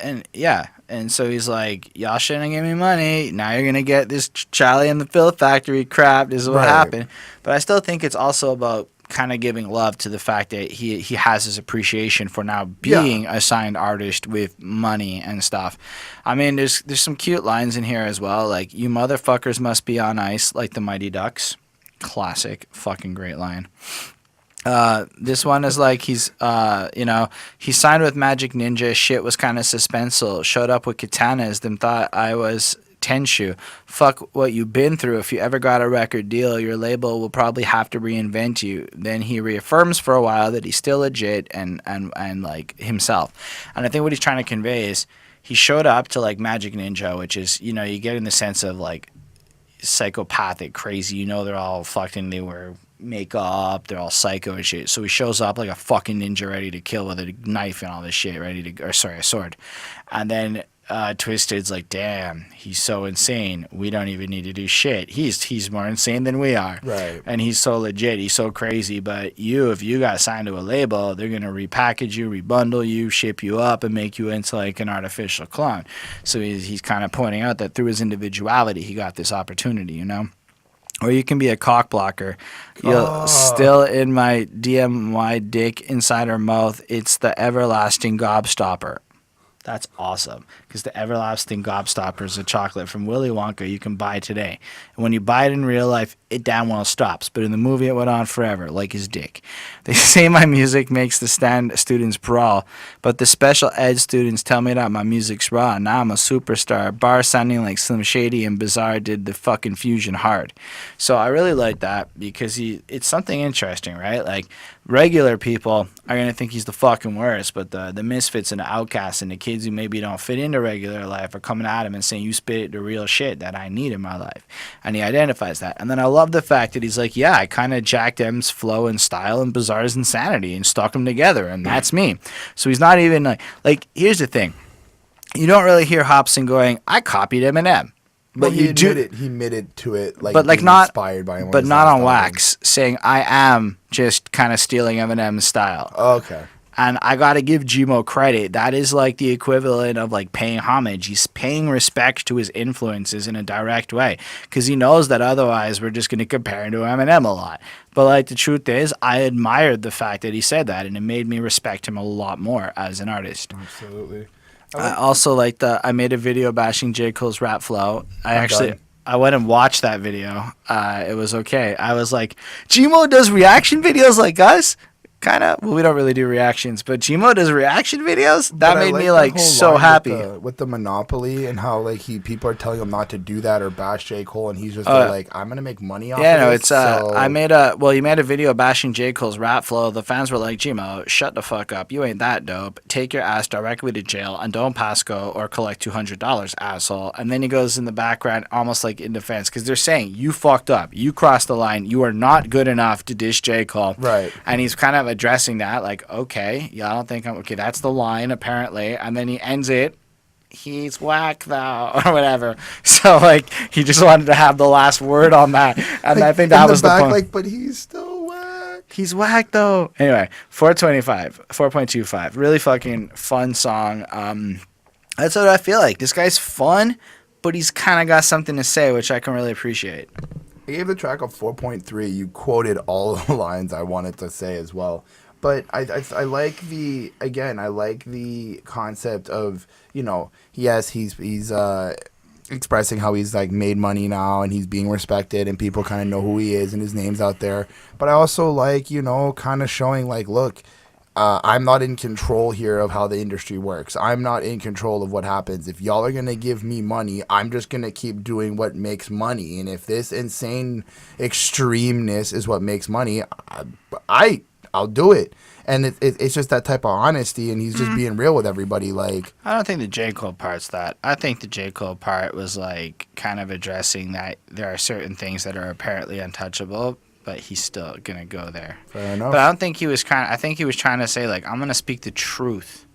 and so he's like, y'all shouldn't give me money. Now you're going to get this Charlie and the Filth Factory crap. This is what happened. But I still think it's also about kind of giving love to the fact that he has his appreciation for now being a signed artist with money and stuff. I mean, there's some cute lines in here as well, like, you motherfuckers must be on ice like the Mighty Ducks. Classic, fucking great line. This one is like he signed with Magic Ninja. Shit was kind of suspenseful. Showed up with katanas, then thought I was Tenshu. Fuck what you've been through. If you ever got a record deal, your label will probably have to reinvent you. Then he reaffirms for a while that he's still legit and like himself. And I think what he's trying to convey is he showed up to like Magic Ninja, which is, you get in the sense of like psychopathic, crazy. They're all fucked and they wear makeup. They're all psycho and shit. So he shows up like a fucking ninja ready to kill with a knife and all this shit, a sword. And then Twisted's like, damn, he's so insane. We don't even need to do shit. He's more insane than we are. Right. And he's so legit. He's so crazy. But if you got signed to a label, they're going to repackage you, rebundle you, ship you up, and make you into like an artificial clone. So he's kind of pointing out that through his individuality, he got this opportunity, or you can be a cock blocker. You'll still in my DM my dick inside her mouth. It's the everlasting gobstopper. That's awesome, because the everlasting gobstopper is a chocolate from Willy Wonka you can buy today. And when you buy it in real life, it damn well stops. But in the movie, it went on forever, like his dick. They say my music makes the stand students brawl, but the special ed students tell me that my music's raw. Now I'm a superstar. Bar sounding like Slim Shady and Bizarre did the fucking fusion hard. So I really like that, because it's something interesting, right? Like, regular people are going to think he's the fucking worst, but the misfits and the outcasts and the kids who maybe don't fit into regular life are coming at him and saying, you spit the real shit that I need in my life. And he identifies that. And then I love the fact that he's like, yeah, I kind of jacked M's flow and style and Bizarre's insanity and stuck them together, and that's me. So he's not even like here's the thing. You don't really hear Hobson going, I copied Eminem. But he admitted to it, like, but like being not inspired by him, but not on wax, saying I am just kind of stealing Eminem's style. Okay. And I got to give G-Mo credit. That is like the equivalent of like paying homage. He's paying respect to his influences in a direct way, because he knows that otherwise we're just going to compare him to Eminem a lot. But like the truth is, I admired the fact that he said that, and it made me respect him a lot more as an artist. Absolutely. I also like I made a video bashing J. Cole's rap flow. I went and watched that video. It was okay. I was like, G-Mo does reaction videos like us? Kind of. Well, we don't really do reactions, but G-Mo does reaction videos? That made me like so happy. With the monopoly and how like people are telling him not to do that or bash J. Cole, and he's just like, I'm going to make money off of this. You made a video bashing J. Cole's rap flow. The fans were like, G-Mo, shut the fuck up. You ain't that dope. Take your ass directly to jail and don't pass go or collect $200, asshole. And then he goes in the background almost like in defense, because they're saying, you fucked up. You crossed the line. You are not good enough to dish J. Cole. Right. And he's kind of addressing that, like, okay, yeah, I don't think I'm okay. That's the line, apparently. And then he ends it, he's whack though, or whatever. So like, he just wanted to have the last word on that, and I think that was the point. Like, but he's still whack. He's whack though. Anyway, 4.25, really fucking fun song. That's what I feel like. This guy's fun, but he's kind of got something to say, which I can really appreciate. I gave the track a 4.3. You quoted all the lines I wanted to say as well. But I like the concept of, you know, yes, he's expressing how he's like made money now and he's being respected and people kind of know who he is and his name's out there. But I also like, you know, kind of showing like, look, I'm not in control here of how the industry works. I'm not in control of what happens. If y'all are going to give me money, I'm just going to keep doing what makes money. And if this insane extremeness is what makes money, I'll do it. And it's just that type of honesty, and he's just being real with everybody. Like, I don't think the J. Cole part's that. I think the J. Cole part was like kind of addressing that there are certain things that are apparently untouchable, but he's still gonna go there. Fair enough. But I don't think he was I think he was trying to say like, I'm gonna speak the truth,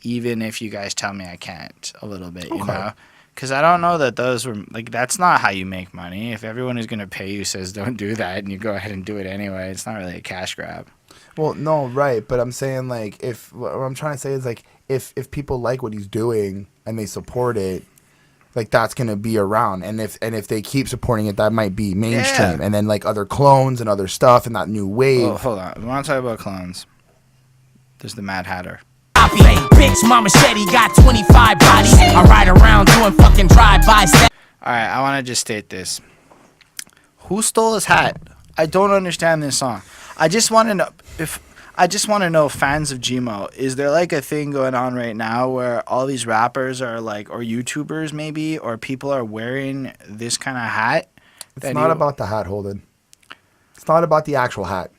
even if you guys tell me I can't. A little bit, you know. Because I don't know that those were like, that's not how you make money. If everyone who's gonna pay you says don't do that, and you go ahead and do it anyway, it's not really a cash grab. Well, no, right, but I'm saying like, what I'm trying to say is like, if people like what he's doing and they support it, like that's gonna be around, and if they keep supporting it, that might be mainstream, and then like other clones and other stuff and that new wave. Oh, hold on, we want to talk about clones. There's the Mad Hatter. Bitch, my machete got 25 bodies. I ride around doing fucking drive-bys. All right, I want to just state this. Who stole his hat? I don't understand this song. I just want to know, fans of G-Mo, is there like a thing going on right now where all these rappers are like, or YouTubers maybe, or people are wearing this kind of hat? It's not about the hat, Holden. It's not about the actual hat.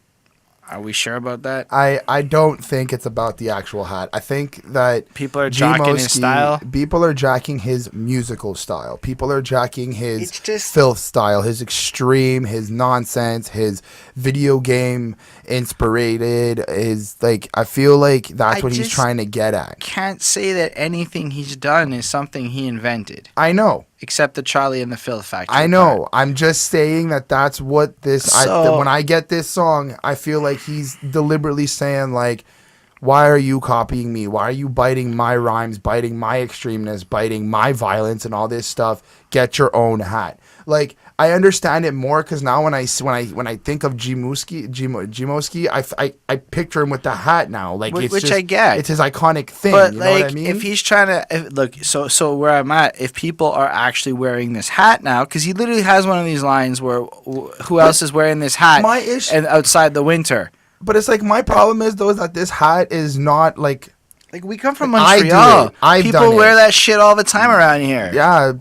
Are we sure about that? I don't think it's about the actual hat. I think that people are jacking his style. People are jacking his musical style. People are jacking his filth style, his extreme, his nonsense, his video game inspired. His like, I feel like that's what he's trying to get at. Can't say that anything he's done is something he invented. I know. Except the Charlie and the Filth Factory. I know. Part. I'm just saying that's what this... when I get this song, I feel like he's deliberately saying, like, why are you copying me? Why are you biting my rhymes, biting my extremeness, biting my violence and all this stuff? Get your own hat. Like, I understand it more because now when I think of G-Mo Skee, I picture him with the hat now. Like, Which it's just, I get. it's his iconic thing. But you know what I like, mean? if he's trying to look, so where I'm at, if people are actually wearing this hat now, because he literally has one of these lines where who else is wearing this hat? My issue- and outside the winter. But it's like, my problem is though is that this hat is not like. Like, we come from I do Montreal. it. I've People done wear it. that shit all the time around here. Yeah.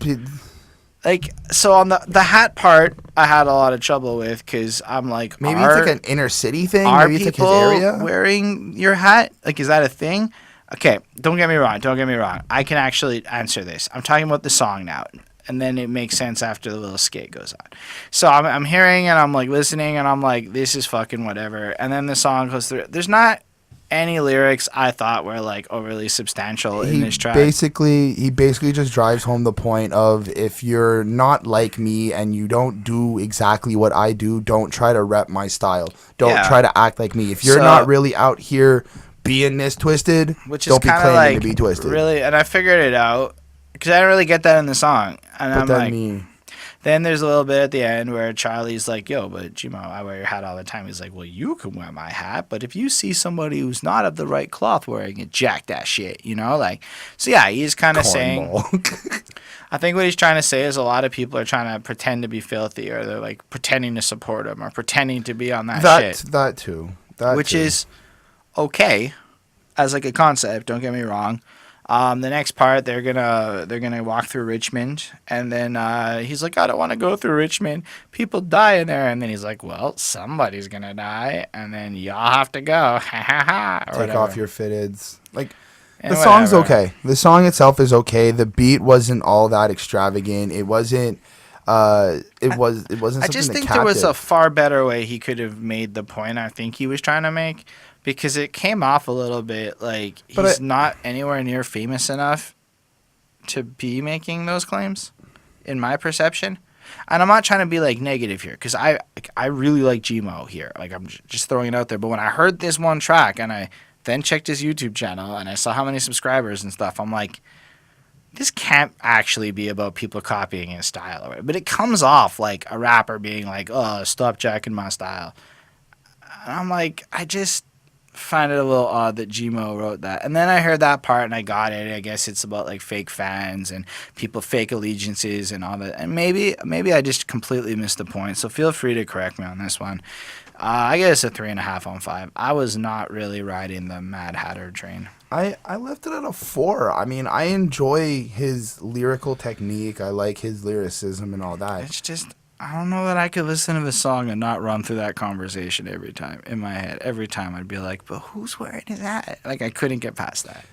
Like, so on the hat part, I had a lot of trouble with because I'm like, Maybe it's like an inner city thing. are Maybe it's like his people area. wearing your hat? Like, is that a thing? Okay, don't get me wrong. I can actually answer this. I'm talking about the song now. And then it makes sense after the little skit goes on. So I'm hearing and I'm like listening and I'm like, this is fucking whatever. And then the song goes through. There's not any lyrics I thought were like overly substantial in this track. He basically just drives home the point of, if you're not like me and you don't do exactly what I do, don't try to rep my style. Don't try to act like me. If you're not really out here being this twisted, which is don't be kind of claiming like to be twisted. really. And I figured it out because I didn't really get that in the song. And But I'm like, then there's a little bit at the end where Charlie's like, yo, but G-Mo, I wear your hat all the time. He's like, well, you can wear my hat, but if you see somebody who's not of the right cloth wearing it, jack that shit, you know? Like, so yeah, he's kind of saying, I think what he's trying to say is a lot of people are trying to pretend to be filthy, or they're like pretending to support him or pretending to be on that shit. That too. Which is okay as like a concept, don't get me wrong. The next part, they're gonna walk through Richmond, and then he's like, I don't want to go through Richmond. People die in there, and then he's like, well, somebody's gonna die, and then y'all have to go. Ha ha ha. Take off your fitteds. Like, and the song's whatever. okay. The song itself is okay. The beat wasn't all that extravagant. It wasn't. It wasn't. I just something think to there was a captive. far better way he could have made the point I think he was trying to make, because it came off a little bit like he's not anywhere near famous enough to be making those claims, in my perception. And I'm not trying to be like negative here, because I really like G-Mo here. Like, I'm just throwing it out there. But when I heard this one track and I then checked his YouTube channel and I saw how many subscribers and stuff, I'm like, this can't actually be about people copying his style. Or whatever. But it comes off like a rapper being like, oh, stop jacking my style. And I'm like, I just find it a little odd that G-Mo wrote that. And then I heard that part and I got it. I guess it's about like fake fans and people fake allegiances and all that. And maybe I just completely missed the point. So feel free to correct me on this one. I guess a 3.5 on 5. I was not really riding the Mad Hatter train. I left it at a 4. I mean, I enjoy his lyrical technique. I like his lyricism and all that. It's just, I don't know that I could listen to the song and not run through that conversation every time in my head. Every time I'd be like, but who's wearing his hat? Like, I couldn't get past that.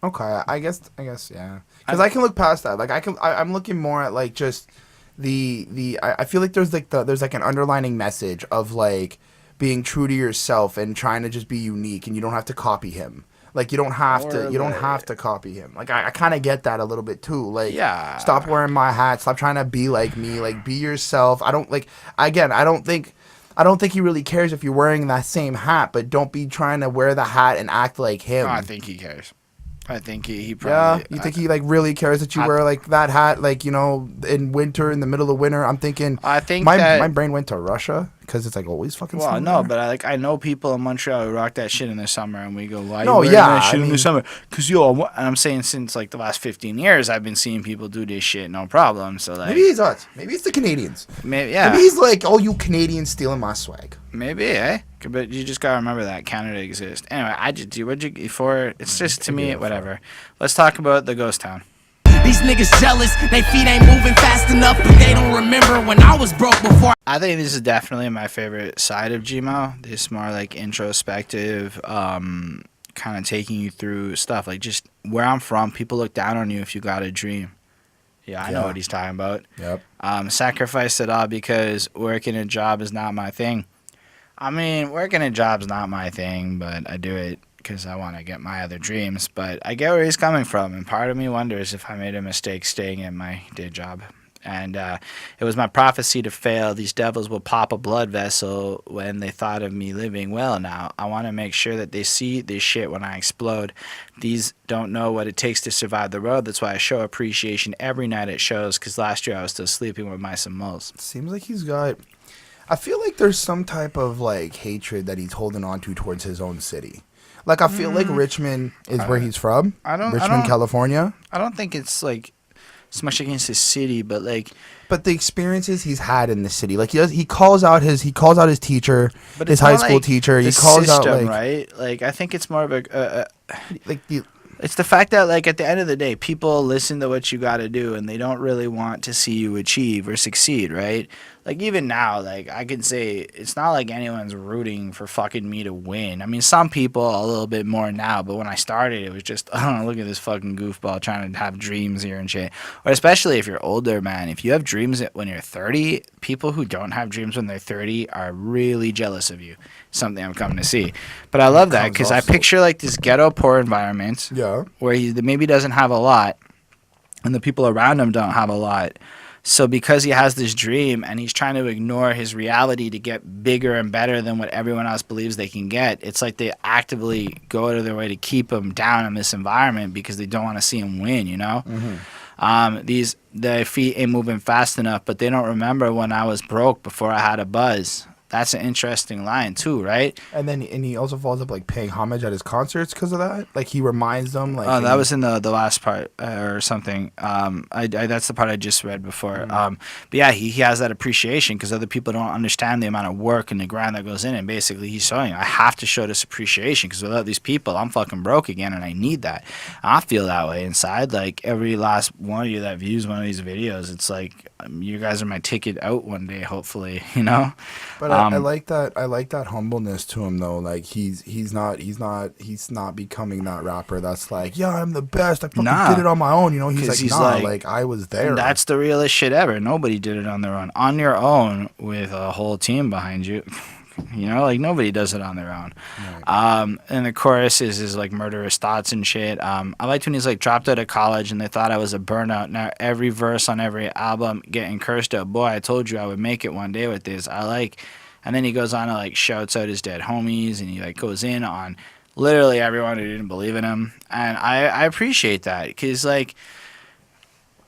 Okay, I guess yeah. Because I can look past that. Like, I'm looking more at like just I feel like there's like an underlining message of like being true to yourself and trying to just be unique, and you don't have to copy him. Like, you don't have to copy him. Like, I kind of get that a little bit too. Like, yeah, stop wearing my hat. Stop trying to be like me. Like, be yourself. I don't think he really cares if you're wearing that same hat, but don't be trying to wear the hat and act like him. No, I think he cares. I think he probably... Yeah, you think he like really cares that you wear like that hat, like, you know, in winter, in the middle of winter? I'm thinking... I think my brain went to Russia, because it's like always fucking Well, summer. no, but I know people in Montreal who rock that shit in the summer, and we go, why No, are you wearing yeah, that shit I in the mean- summer? Because, and I'm saying since, like, the last 15 years, I've been seeing people do this shit, no problem, so, like... Maybe he's us. Maybe it's the Canadians. Maybe, yeah. Maybe he's like, oh, you Canadians stealing my swag. Maybe, eh? But you just gotta remember that Canada exists. Anyway, it's just, to me, whatever. Let's talk about the ghost town. These niggas jealous, they feet ain't moving fast enough, but they don't remember when I was broke before. I think this is definitely my favorite side of G-Mo. This more like introspective, kind of taking you through stuff. Like, just where I'm from, people look down on you if you got a dream. Yeah, I know what he's talking about. Yep. Sacrifice it all because working a job is not my thing. I mean, working a job's not my thing, but I do it because I want to get my other dreams. But I get where he's coming from, and part of me wonders if I made a mistake staying at my day job. And it was my prophecy to fail. These devils will pop a blood vessel when they thought of me living well now. I want to make sure that they see this shit when I explode. These don't know what it takes to survive the road. That's why I show appreciation every night at shows, because last year I was still sleeping with mice and moles. Seems like he's got... I feel like there's some type of, like, hatred that he's holding on to towards his own city. Like, I feel like Richmond is where he's from. Richmond, California. I don't think it's, like, so much against his city, but, like... But the experiences he's had in the city. Like, he calls out his teacher, but his high school teacher. He calls system, out, like... right? Like, I think it's more of a... like, the... It's the fact that, like, at the end of the day, people listen to what you got to do, and they don't really want to see you achieve or succeed, right? Like, even now, like, I can say it's not like anyone's rooting for fucking me to win. I mean, some people a little bit more now, but when I started, it was just, oh, look at this fucking goofball trying to have dreams here and shit. Or especially if you're older, man. If you have dreams when you're 30, people who don't have dreams when they're 30 are really jealous of you. Something I'm coming to see. But I love that because I picture, like, this ghetto poor environment where he maybe doesn't have a lot, and the people around him don't have a lot. So because he has this dream and he's trying to ignore his reality to get bigger and better than what everyone else believes they can get, it's like they actively go out of their way to keep him down in this environment because they don't want to see him win, you know? Their feet ain't moving fast enough, but they don't remember when I was broke before I had a buzz. That's an interesting line too, right? And he also follows up, like, paying homage at his concerts because of that. Like, he reminds them, like... Oh, that was in the last part or something. That's the part I just read before. But yeah, he has that appreciation because other people don't understand the amount of work and the grind that goes in. And basically, he's showing, I have to show this appreciation because without these people, I'm fucking broke again, and I need that. I feel that way inside. Like, every last one of you that views one of these videos, it's like you guys are my ticket out one day, hopefully, you know. But I like that. I like that humbleness to him, though. Like, he's not becoming that rapper that's like, yeah, I'm the best. I fucking did it on my own. You know, he's like, I was there. And that's the realest shit ever. Nobody did it on their own. On your own with a whole team behind you. You know, like, nobody does it on their own. Right. And the chorus is like murderous thoughts and shit. I liked when he's like dropped out of college and they thought I was a burnout. Now every verse on every album getting cursed out. Boy, I told you I would make it one day with this. And then he goes on to, like, shouts out his dead homies, and he, like, goes in on literally everyone who didn't believe in him. And I appreciate that because, like,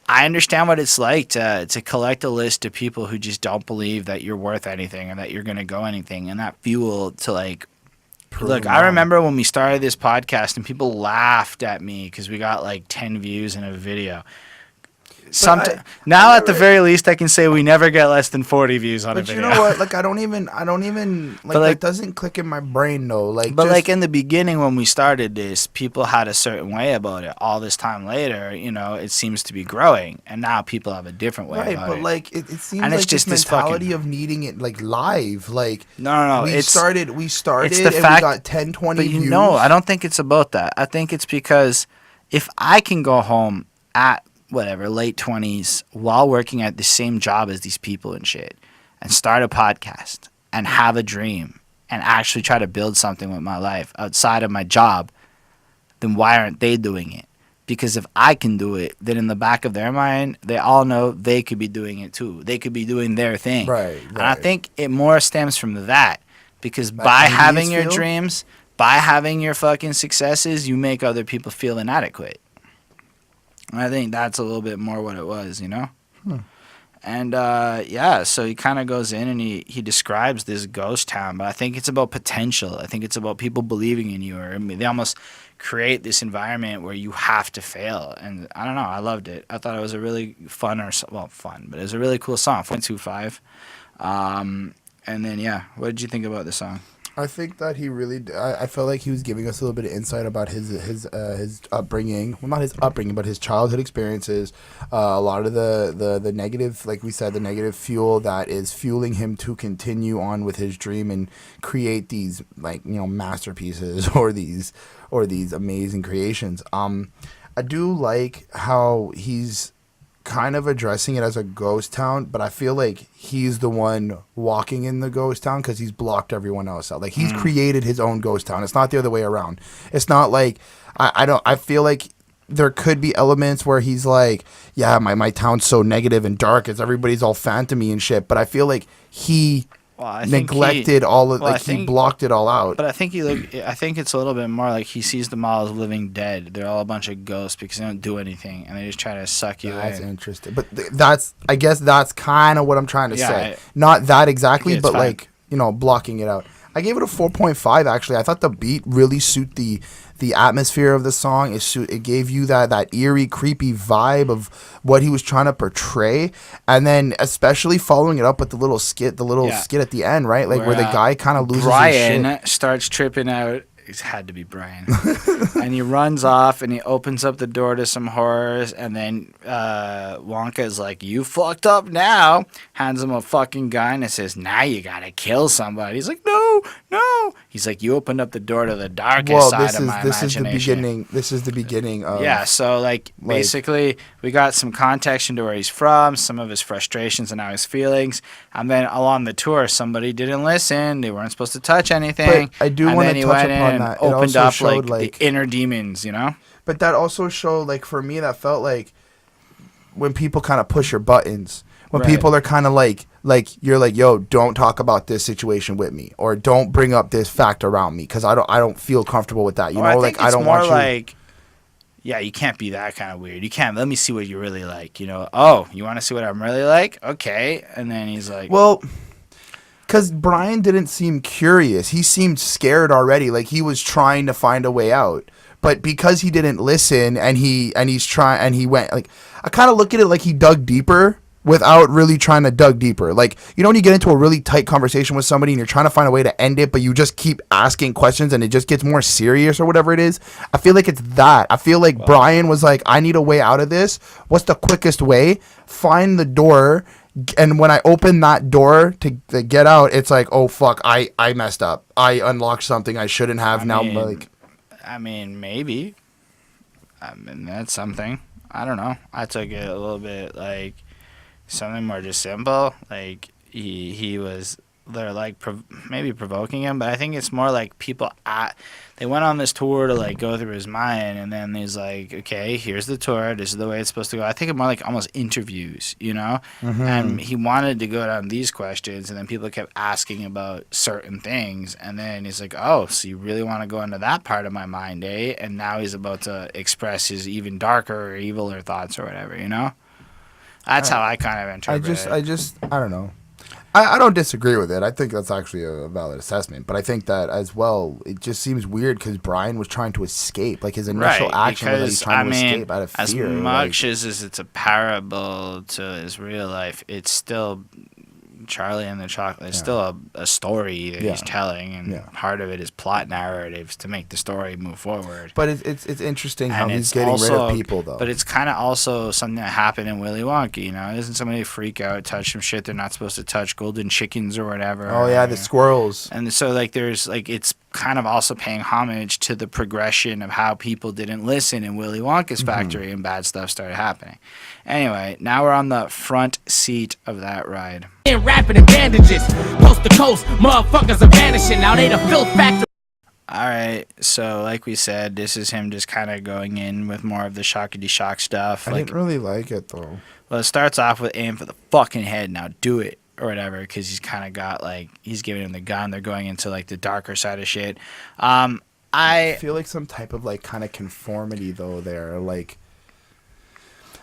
I understand what it's like to collect a list of people who just don't believe that you're worth anything or that you're going to go anything, and that fuel to, like, look, I remember when we started this podcast and people laughed at me because we got, like, 10 views in a video. Now, at the very least, I can say we never get less than 40 views on a video. But you know what? Like, I don't even, like, that doesn't click in my brain, though. Like, but, like, in the beginning when we started this, people had a certain way about it. All this time later, you know, it seems to be growing. And now people have a different way about it. Right, but, like, it seems and like it's just this mentality of needing it, like, live. Like, no. We started it's the and fact, we got 10, 20 views. No, I don't think it's about that. I think it's because if I can go home at whatever, late 20s, while working at the same job as these people and shit, and start a podcast and have a dream and actually try to build something with my life outside of my job, then why aren't they doing it? Because if I can do it, then in the back of their mind, they all know they could be doing it too. They could be doing their thing. Right. And I think it more stems from that. Because by having your dreams, by having your fucking successes, you make other people feel inadequate. I think that's a little bit more what it was, you know? And, so he kind of goes in and he describes this ghost town, but I think it's about potential. I think it's about people believing in you, or they almost create this environment where you have to fail. And I don't know, I loved it. I thought it was a really fun, but it was a really cool song, 4.25. And then, what did you think about the song? I think that he really. I felt like he was giving us a little bit of insight about his upbringing. Well, not his upbringing, but his childhood experiences. A lot of the negative, like we said, the negative fuel that is fueling him to continue on with his dream and create these, like, you know, masterpieces or these amazing creations. I do like how he's kind of addressing it as a ghost town, but I feel like he's the one walking in the ghost town because he's blocked everyone else out. Like, he's created his own ghost town. It's not the other way around. It's not like I feel like there could be elements where he's like, yeah, my town's so negative and dark, as everybody's all phantomy and shit. But I feel like he neglected all of, like, he blocked it all out. But I think I think it's a little bit more like he sees them all as living dead. They're all a bunch of ghosts because they don't do anything and they just try to suck you in. That's interesting. But I guess that's kind of what I'm trying to say. Not that exactly, but fine. Like, you know, blocking it out. I gave it a 4.5 actually. I thought the beat really suit the atmosphere of the song. It gave you that eerie, creepy vibe of what he was trying to portray, and then especially following it up with the little skit at the end, right? Like where the guy kind of loses Brian his shit. Starts tripping out. It had to be Brian. And he runs off and he opens up the door to some horrors, and then Wonka is like, you fucked up now. Hands him a fucking gun and says, now you gotta kill somebody. He's like, no. He's like, you opened up the door to the darkest side of my imagination. This is the beginning of... Yeah, so like basically we got some context into where he's from, some of his frustrations and now his feelings. And then along the tour, somebody didn't listen. They weren't supposed to touch anything. But I do want to touch upon that. It opened up like the inner demons, you know? But that also showed, like, for me, that felt like when people kind of push your buttons. When people are kind of like you're like, yo, don't talk about this situation with me, or don't bring up this fact around me because I don't feel comfortable with that. You know, like I don't want you. Like, yeah, you can't be that kind of weird. You can't. Let me see what you really like. You know, oh, you want to see what I'm really like? Okay, and then he's like, well. Because Brian didn't seem curious. He seemed scared already. Like he was trying to find a way out. But because he didn't listen and he went, like, I kind of look at it like he dug deeper without really trying to dug deeper. Like, you know when you get into a really tight conversation with somebody and you're trying to find a way to end it, but you just keep asking questions and it just gets more serious or whatever it is? I feel like it's that. I feel like Brian was like, I need a way out of this. What's the quickest way? Find the door. And when I open that door to get out, it's like, oh, fuck, I messed up. I unlocked something I shouldn't have. I mean, maybe. I mean, that's something. I don't know. I took it a little bit like something more just simple. Like, he was, they're like maybe provoking him, but I think it's more like people they went on this tour to like go through his mind, and then he's like, okay, here's the tour, this is the way it's supposed to go. I think it's more like almost interviews, you know? Mm-hmm. And he wanted to go down these questions, and then people kept asking about certain things, and then he's like, oh, so you really want to go into that part of my mind, eh? And now he's about to express his even darker or eviler thoughts or whatever, you know? That's how I kind of interpret it. I don't know. I don't disagree with it. I think that's actually a valid assessment. But I think that as well, it just seems weird because Brian was trying to escape. Like his initial action was that he's trying to escape out of fear. As much as it's a parable to his real life, it's still Charlie and the Chocolate. It's still a story that he's telling, and part of it is plot narratives to make the story move forward. But it's interesting how he's getting rid of people, though. But it's kind of also something that happened in Willy Wonka, you know? Doesn't somebody freak out, touch some shit they're not supposed to touch, golden chickens or whatever? Oh, yeah, the squirrels. And so, like, there's, like, it's kind of also paying homage to the progression of how people didn't listen in Willy Wonka's factory and bad stuff started happening. Anyway, now we're on the front seat of that ride. Rapping in bandages, coast to coast, motherfuckers are vanishing. Now they the Filth Factory. Alright, so like we said, this is him just kind of going in with more of the shockity shock stuff. I didn't really like it, though. Well, it starts off with aim for the fucking head, now do it, or whatever, because he's kind of got, like, he's giving him the gun. They're going into, like, the darker side of shit. I feel like some type of, like, kind of conformity, though, there.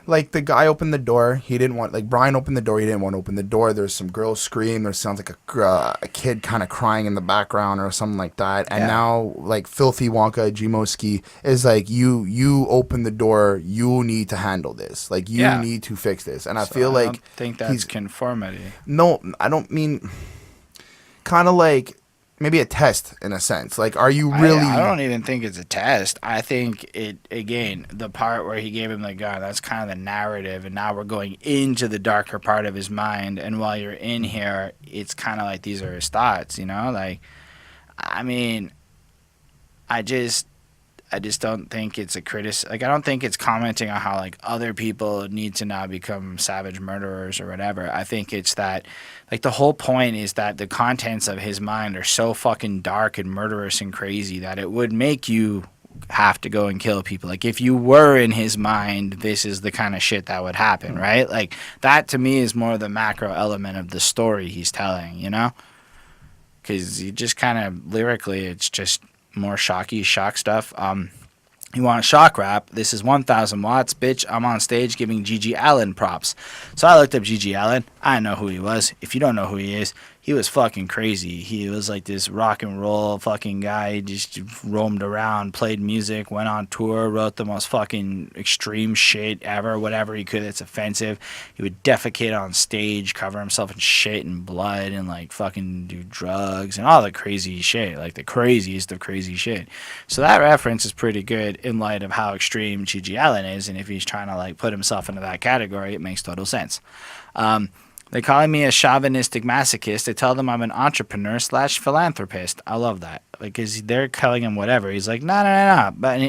Like the guy opened the door. He didn't want, like, Brian opened the door. He didn't want to open the door. There's some girl scream. There sounds like a kid kind of crying in the background or something like that. And now, like, Filthy Wonka, G-Mo Skee is like, you open the door. You need to handle this. Like, you need to fix this. And I feel like I don't think that's conformity. No, I don't mean kind of like maybe a test in a sense. Like, are you really... I don't even think it's a test. I think it, again, the part where he gave him the gun, that's kind of the narrative, and now we're going into the darker part of his mind, and while you're in here, it's kind of like these are his thoughts, you know? Like, I mean, I just don't think it's a I don't think it's commenting on how, like, other people need to now become savage murderers or whatever. I think it's that, like, the whole point is that the contents of his mind are so fucking dark and murderous and crazy that it would make you have to go and kill people. Like, if you were in his mind, this is the kind of shit that would happen, right? Like, that to me is more the macro element of the story he's telling, you know? Because you just kind of lyrically, it's just more shocky shock stuff. You want shock rap? This is 1,000 watts, bitch. I'm on stage giving G.G. Allen props. So I looked up G.G. Allen. I know who he was. If you don't know who he is, he was fucking crazy. He was like this rock and roll fucking guy. He just roamed around, played music, went on tour, wrote the most fucking extreme shit ever, whatever he could that's offensive. He would defecate on stage, cover himself in shit and blood, and like fucking do drugs and all the crazy shit, like the craziest of crazy shit. So that reference is pretty good in light of how extreme G.G. Allen is, and if he's trying to like put himself into that category, it makes total sense. They calling me a chauvinistic masochist. They tell them I'm an entrepreneur / philanthropist. I love that, because they're calling him whatever. He's like, no. But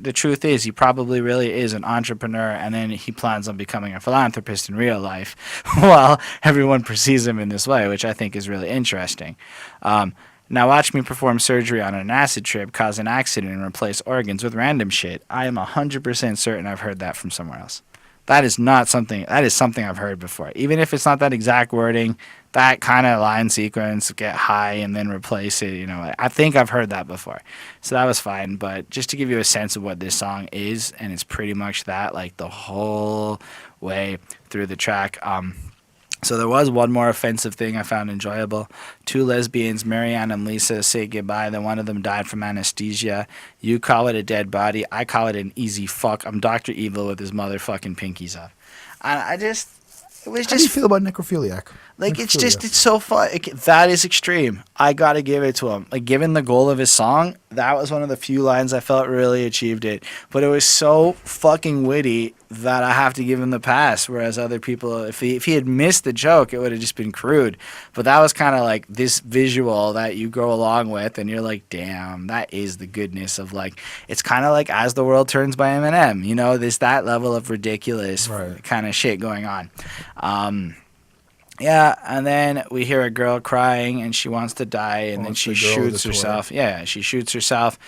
the truth is, he probably really is an entrepreneur, and then he plans on becoming a philanthropist in real life, while everyone perceives him in this way, which I think is really interesting. Now watch me perform surgery on an acid trip, cause an accident, and replace organs with random shit. I am 100% certain I've heard that from somewhere else. That is something I've heard before. Even if it's not that exact wording, that kind of line sequence, get high and then replace it, you know, I think I've heard that before. So that was fine. But just to give you a sense of what this song is, and it's pretty much that, like the whole way through the track. So there was one more offensive thing I found enjoyable. 2 lesbians, Marianne and Lisa, say goodbye. Then one of them died from anesthesia. You call it a dead body. I call it an easy fuck. I'm Dr. Evil with his motherfucking pinkies up. And it was just... How do you feel about necrophiliac? Like, it's so fun. That is extreme. I got to give it to him. Like, given the goal of his song, that was one of the few lines I felt really achieved it. But it was so fucking witty that I have to give him the pass. Whereas other people, if he had missed the joke, it would have just been crude. But that was kind of like this visual that you go along with, and you're like, damn, that is the goodness of, like, it's kind of like As the World Turns by Eminem. You know, there's that level of ridiculous kind of shit going on. Yeah, and then we hear a girl crying, and she wants to die, and then she shoots herself. Yeah, she shoots herself.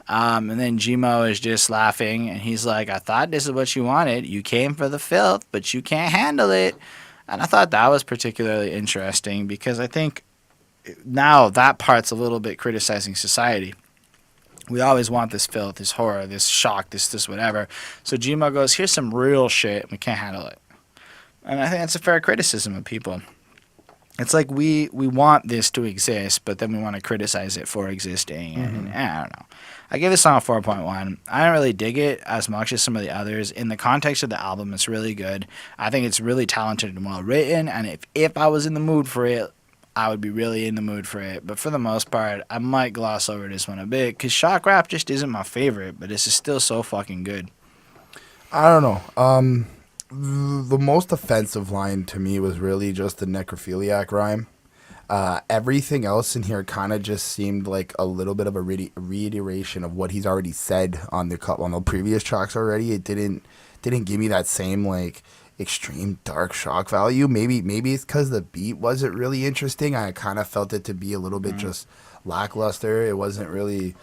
And then G-Mo is just laughing, and he's like, I thought this is what you wanted. You came for the filth, but you can't handle it. And I thought that was particularly interesting, because I think now that part's a little bit criticizing society. We always want this filth, this horror, this shock, this whatever. So G-Mo goes, here's some real shit, and we can't handle it. And I think that's a fair criticism of people. It's like we want this to exist, but then we want to criticize it for existing. And I don't know. I give this song a 4.1. I don't really dig it as much as some of the others. In the context of the album, it's really good. I think it's really talented and well written. And if I was in the mood for it, I would be really in the mood for it. But for the most part, I might gloss over this one a bit, because shock rap just isn't my favorite, but this is still so fucking good. I don't know. The most offensive line to me was really just the necrophiliac rhyme. Everything else in here kind of just seemed like a little bit of a reiteration of what he's already said on the previous tracks already. It didn't give me that same like extreme dark shock value. Maybe it's because the beat wasn't really interesting. I kind of felt it to be a little bit just lackluster. It wasn't really...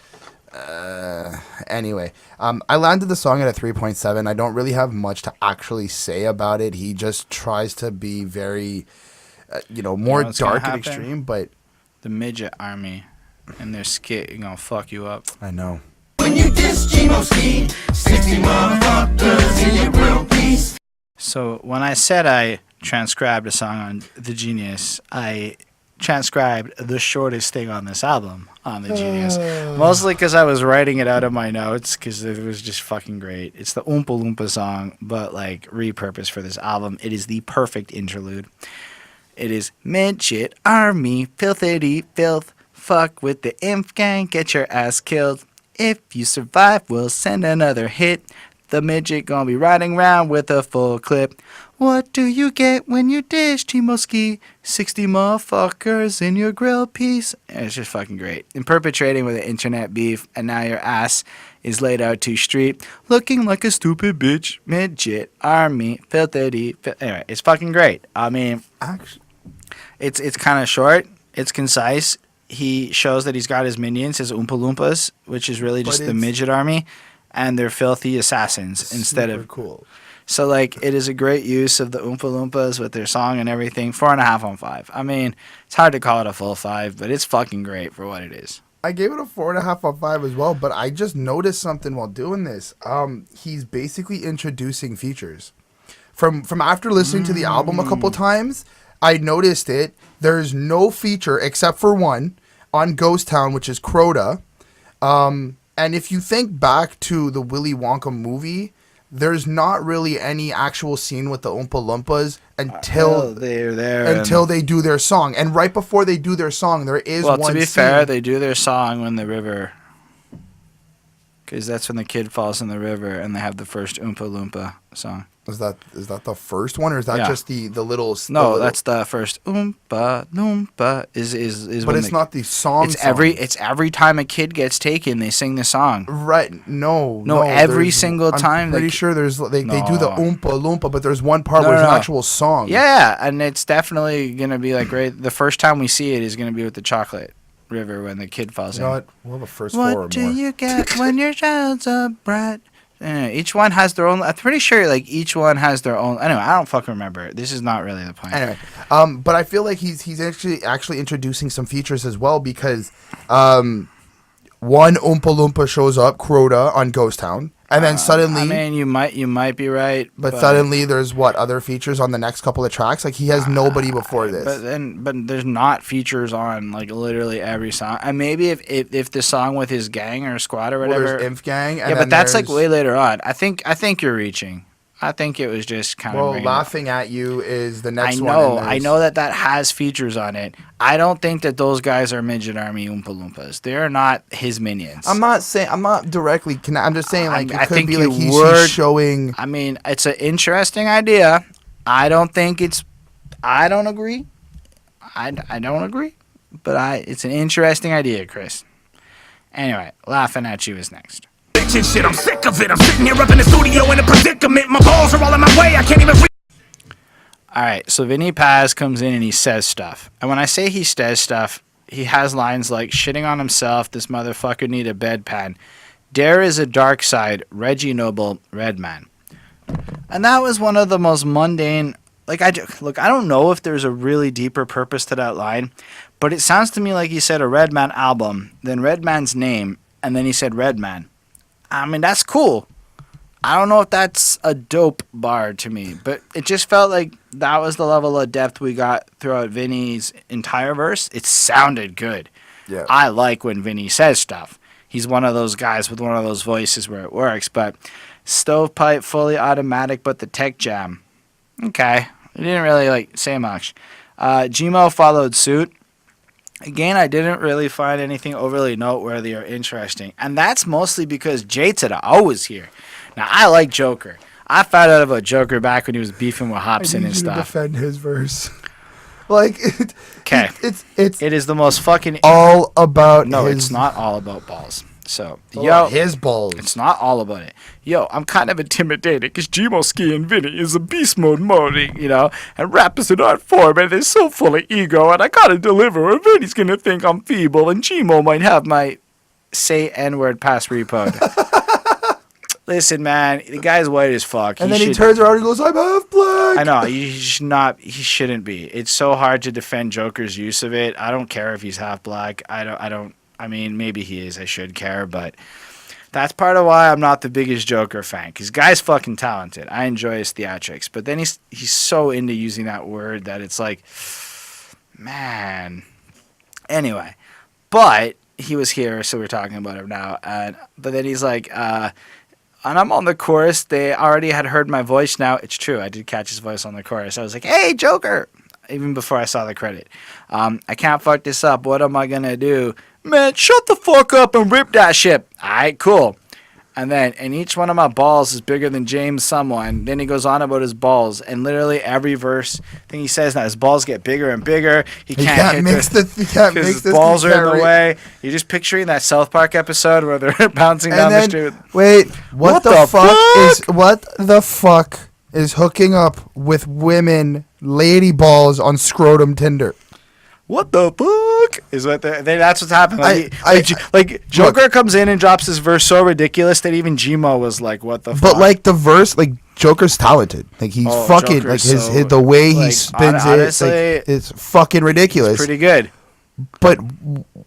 Anyway, I landed the song at a 3.7. I don't really have much to actually say about it. He just tries to be very, more dark and extreme, but... The Midget Army and their Skit are gonna fuck you up. I know. When you diss G-Mo Skee, 60 motherfuckers in your grill piece. So when I said I transcribed a song on The Genius, I transcribed the shortest thing on this album on The Genius. Mostly because I was writing it out of my notes, because it was just fucking great. It's the Oompa Loompa song, but like repurposed for this album. It is the perfect interlude. It is Midget Army, filthity filth, fuck with the Inf Gang, get your ass killed. If you survive, we'll send another hit. The midget gonna be riding around with a full clip. What do you get when you dish G-Mo Skee? 60 motherfuckers in your grill piece. It's just fucking great. And perpetrating with an internet beef, and now your ass is laid out to street, looking like a stupid bitch. Midget Army, filthity. Anyway, it's fucking great. I mean, Actually, it's kind of short. It's concise. he shows that he's got his minions, his Oompa Loompas, which is really just But the it's midget army, and they're filthy assassins instead Super of. cool. So like it is a great use of the Oompa Loompas with their song and everything. 4.5 on 5. I mean, it's hard to call it a full 5, but it's fucking great for what it is. I gave it a 4.5 on 5 as well, but I just noticed something while doing this. He's basically introducing features. From after listening to the album a couple times, I noticed it. There's no feature except for one on Ghost Town, which is Crowda. And if you think back to the Willy Wonka movie, there's not really any actual scene with the Oompa Loompas until they're there. until they do their song. And right before they do their song, there is one Well, to be scene. fair, they do their song when the river, because that's when the kid falls in the river, and they have the first Oompa Loompa song. Is that the first one, or is that Yeah. just the little? No, that's the first Oompa Loompa is. But when it's not the song. It's every time a kid gets taken, they sing the song. Right. No, every there's- single time I'm pretty they- sure there's they do the No. Oompa Loompa, but there's one part No, where it's no, an no. actual song. Yeah, and it's definitely gonna be like right. The first time we see it is gonna be with the chocolate river when the kid falls You know in. what? We'll have a first four or What do more. you get when your child's a brat? Each one has their own. I'm pretty sure like each one has their own. Anyway, I don't fucking remember. This is not really the point. Anyway, but I feel like he's actually introducing some features as well because one Oompa Loompa shows up, Crowda, on Ghost Town, and then suddenly. I mean, you might be right, But suddenly there's other features on the next couple of tracks? Like he has nobody before this. But there's not features on like literally every song. And maybe if the song with his gang or squad or Well, whatever. there's Inf Gang. And yeah, then but that's like there's- way later on. I think you're reaching. I think it was just kind of. Well, random. Laughing at You is the I next one. know, and I there's- know that has features on it. I don't think that those guys are midget army Oompa Loompas. They're not his minions. I'm not directly. I'm just saying like I it could think be like you he's showing. I mean, it's an interesting idea. I don't think it's. I don't agree. I don't agree, but it's an interesting idea, Chris. Anyway, Laughing at You is next. Bitch and shit, I'm sick of it. I'm sitting here up in the studio in a predicament. My balls are all in my way. I can't even. All right, so Vinnie Paz comes in and he says stuff. And when I say he says stuff, he has lines like shitting on himself, this motherfucker need a bedpan. There is a dark side, Reggie Noble, Redman. And that was one of the most mundane. Like, I don't know if there's a really deeper purpose to that line, but it sounds to me like he said a Redman album, then Redman's name, and then he said Redman. I mean, that's cool. I don't know if that's a dope bar to me, but it just felt like that was the level of depth we got throughout Vinny's entire verse. It sounded good. Yeah. I like when Vinny says stuff. He's one of those guys with one of those voices where it works, but Stovepipe, Fully Automatic, but the Tech Jam. Okay. He didn't really say much. G-Mo followed suit. Again, I didn't really find anything overly noteworthy or interesting. And that's mostly because J-Tada was here. Now, I like Jokerr. I found out about Jokerr back when he was beefing with Hobson and To stuff. defend his verse. Like Okay. It's It is the most fucking... all about No, his, it's not all about balls. So, his balls. It's not all about it. Yo, I'm kind of intimidated because G-Mo Skee and Vinny is a beast mode Moldy, and rap is an art form and they're so full of ego and I gotta deliver or Vinny's gonna think I'm feeble and G-Mo might have my say N-word pass repoed. Listen, man, the guy's white as fuck. And then he turns around and goes, I'm half black. I know, he shouldn't be. It's so hard to defend Joker's use of it. I don't care if he's half black. I mean, maybe he is. I should care, but that's part of why I'm not the biggest Jokerr fan. Because guy's fucking talented. I enjoy his theatrics. But then he's so into using that word that it's like, man. Anyway, but he was here, so we're talking about him now. But then he's like, and I'm on the chorus. They already had heard my voice now. It's true. I did catch his voice on the chorus. I was like, hey, Jokerr. Even before I saw the credit. I can't fuck this up. What am I going to do? Man, shut the fuck up and rip that shit. All right, cool. And each one of my balls is bigger than James someone. Then he goes on about his balls. And literally every verse thing he says now, his balls get bigger and bigger. He can't mix this. his balls are in the way. You're just picturing that South Park episode where they're bouncing down the street. Wait, what the fuck is hooking up with women lady balls on scrotum Tinder? what the fuck is what that's what's happening. Like Jokerr look, comes in and drops his verse so ridiculous that even G-Mo was like, what the fuck? But like the verse, like Joker's talented. Like he's fucking Joker's like his so, the way he like, spins honestly, it, like, it's fucking ridiculous. It's pretty good. But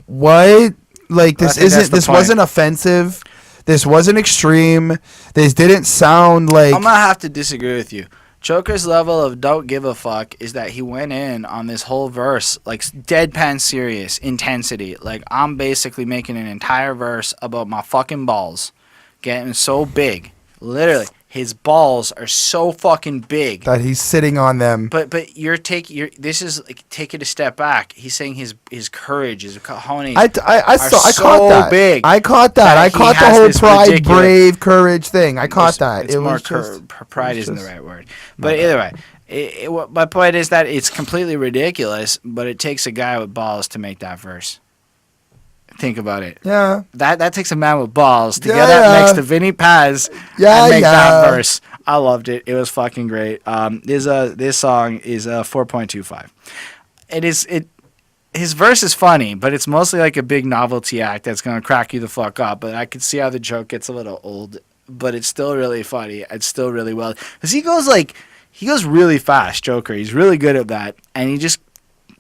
what? Like Well, this wasn't offensive. This wasn't extreme. This didn't sound like. I'm gonna have to disagree with you. Joker's level of don't give a fuck is that he went in on this whole verse like deadpan serious intensity. Like I'm basically making an entire verse about my fucking balls getting so big. Literally, his balls are so fucking big that he's sitting on them. But this is like take it a step back. He's saying his courage, his cojones. I caught that. Big I caught that. I caught the whole pride, ridiculous, brave, courage thing. I caught that. It's it more was just, pride isn't the right word. But either way, my point is that it's completely ridiculous. But it takes a guy with balls to make that verse. Think about it. Yeah. That takes a man with balls to get up next to Vinnie Paz and make that verse. I loved it. It was fucking great. This song is 4.25. His verse is funny, but it's mostly like a big novelty act that's gonna crack you the fuck up. But I could see how the joke gets a little old, but it's still really funny. It's still really well because he goes really fast. Jokerr, he's really good at that, and he just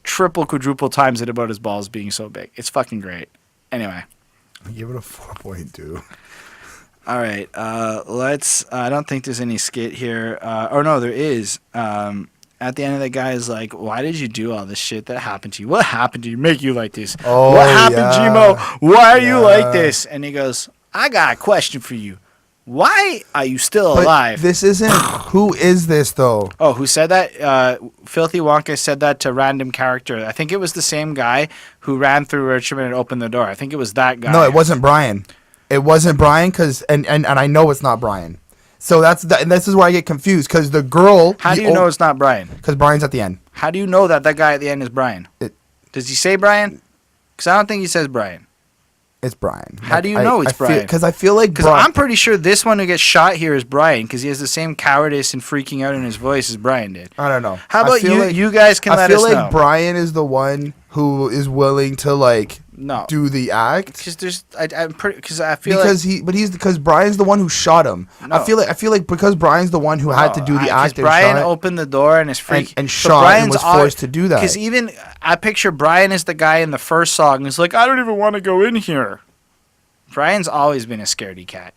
triple, quadruple times it about his balls being so big. It's fucking great. Anyway, I give it a 4.2. All right, let's. I don't think there's any skit here. Or no, there is. At the end of the guy is like, "Why did you do all this shit that happened to you? What happened to you? Make you like this? Oh, what happened, G-Mo? Why are you like Yeah. this?" And he goes, "I got a question for you. Why are you still alive?" This isn't. Who is this though? Oh, who said that? Filthy Wonka said that to random character. I think it was the same guy who ran through Richmond and opened the door. I think it was that guy. No, it wasn't Brian. It wasn't Brian because and I know it's not Brian. So and this is where I get confused because the girl. How do you know it's not Brian? Because Brian's at the end. How do you know that guy at the end is Brian? Does he say Brian? Because I don't think he says Brian. It's Brian. How do you know it's Brian? Because I feel like I'm pretty sure this one who gets shot here is Brian because he has the same cowardice and freaking out in his voice as Brian did. I don't know. How about you? You guys can let us know. I feel like Brian is the one who is willing to do the act. Because I feel because Brian's the one who shot him. No. I feel like because Brian's the one who had to do the act. Brian opened the door and is freaking and shot and was forced to do that. Because even I picture Brian as the guy in the first song who's like, I don't even want to go in here. Brian's always been a scaredy cat.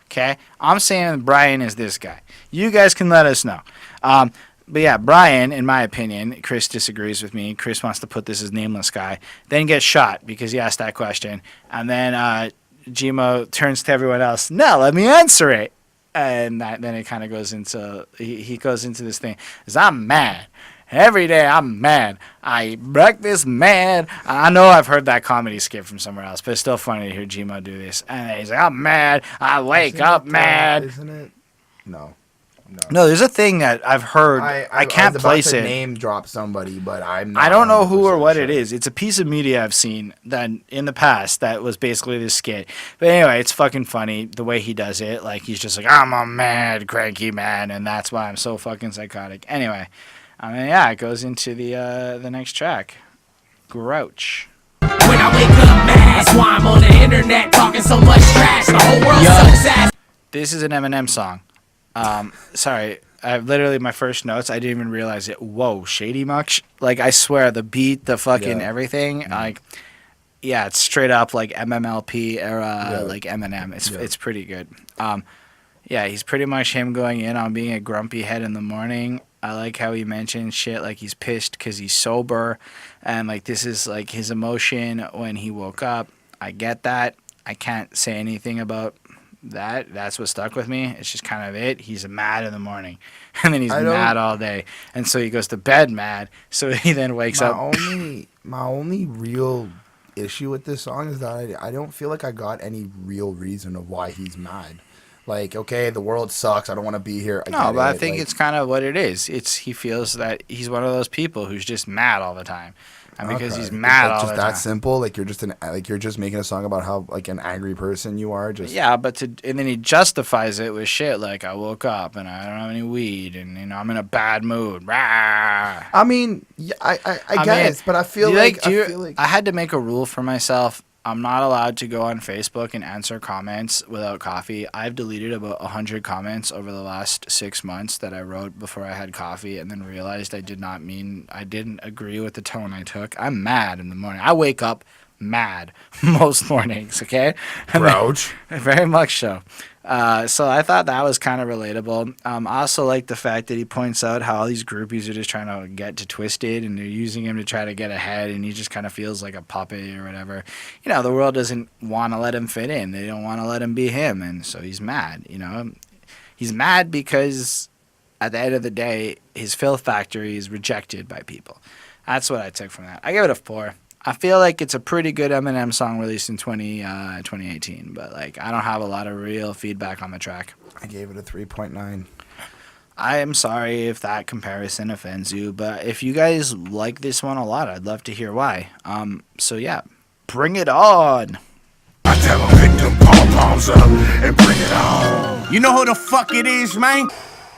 Okay, I'm saying Brian is this guy. You guys can let us know. But yeah, Brian, in my opinion, Chris disagrees with me. Chris wants to put this as nameless guy. Then gets shot because he asked that question. And then G-Mo turns to everyone else. No, let me answer it. And then it kind of goes into, he goes into this thing. Because I'm mad. Every day I'm mad. I breakfast mad. I know I've heard that comedy skit from somewhere else, but it's still funny to hear G-Mo do this. And he's like, I'm mad. I wake up mad. Isn't it? No. No, there's a thing that I've heard. I can't place it. Name drop somebody, but I'm. I don't know who or what it is. It's a piece of media I've seen that in the past that was basically this skit. But anyway, it's fucking funny the way he does it. Like he's just like, I'm a mad, cranky man, and that's why I'm so fucking psychotic. Anyway, it goes into the next track, Grouch. When I wake up mad, that's why I'm on the internet talking so much trash. The whole world sucks ass. This is an Eminem song. Sorry, my first notes, I didn't even realize it. Whoa, shady much? Like, I swear, the beat, the fucking everything, it's straight up like MMLP era, like Eminem. It's pretty good. He's pretty much him going in on being a grumpy head in the morning. I like how he mentions shit like he's pissed because he's sober, and like this is like his emotion when he woke up. I get that. I can't say anything about that's what stuck with me. It's just kind of it. He's mad in the morning, and then he's mad all day, and so he goes to bed mad. So he then wakes up. My only real issue with this song is that I don't feel like I got any real reason of why he's mad. Like, okay, the world sucks. I don't want to be here. No, but I think it's kind of what it is. He feels that he's one of those people who's just mad all the time, and because he's mad all the time, just that simple. Like you're just making a song about how like an angry person you are. Just yeah, and then he justifies it with shit like I woke up and I don't have any weed and I'm in a bad mood. Rah. I mean, yeah, I guess, but I feel I had to make a rule for myself. I'm not allowed to go on Facebook and answer comments without coffee. I've deleted about 100 comments over the last 6 months that I wrote before I had coffee and then realized I didn't agree with the tone I took. I'm mad in the morning. I wake up mad most mornings, okay? Grouch. Very much so. So I thought that was kind of relatable. I also like the fact that he points out how all these groupies are just trying to get to Twisted and they're using him to try to get ahead, and he just kind of feels like a puppet or whatever. You know, the world doesn't want to let him fit in. They don't want to let him be him, and so he's mad, you know. He's mad because at the end of the day, his Filth Factory is rejected by people. That's what I took from that. I give it a 4. I feel like it's a pretty good Eminem song released in 2018, but like I don't have a lot of real feedback on the track. I gave it a 3.9. I am sorry if that comparison offends you, but if you guys like this one a lot, I'd love to hear why. So yeah, bring it on. I tell them pick them pom-poms up and bring it on. You know who the fuck it is, man?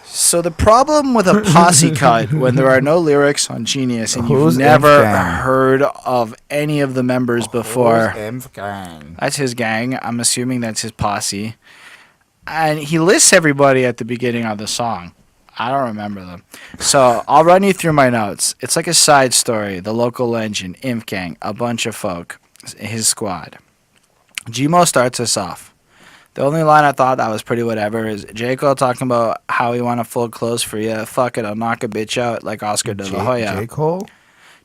So the problem with a posse cut when there are no lyrics on Genius and you've never heard of any of the members before. Inf Gang. That's his gang. I'm assuming that's his posse. And he lists everybody at the beginning of the song. I don't remember them. So I'll run you through my notes. It's like a side story. The local legend, Inf Gang, a bunch of folk, his squad. G-Mo starts us off. The only line I thought that was pretty whatever is J. Cole talking about how he want to fold clothes for you. Fuck it, I'll knock a bitch out like Oscar de la Hoya. J. Cole?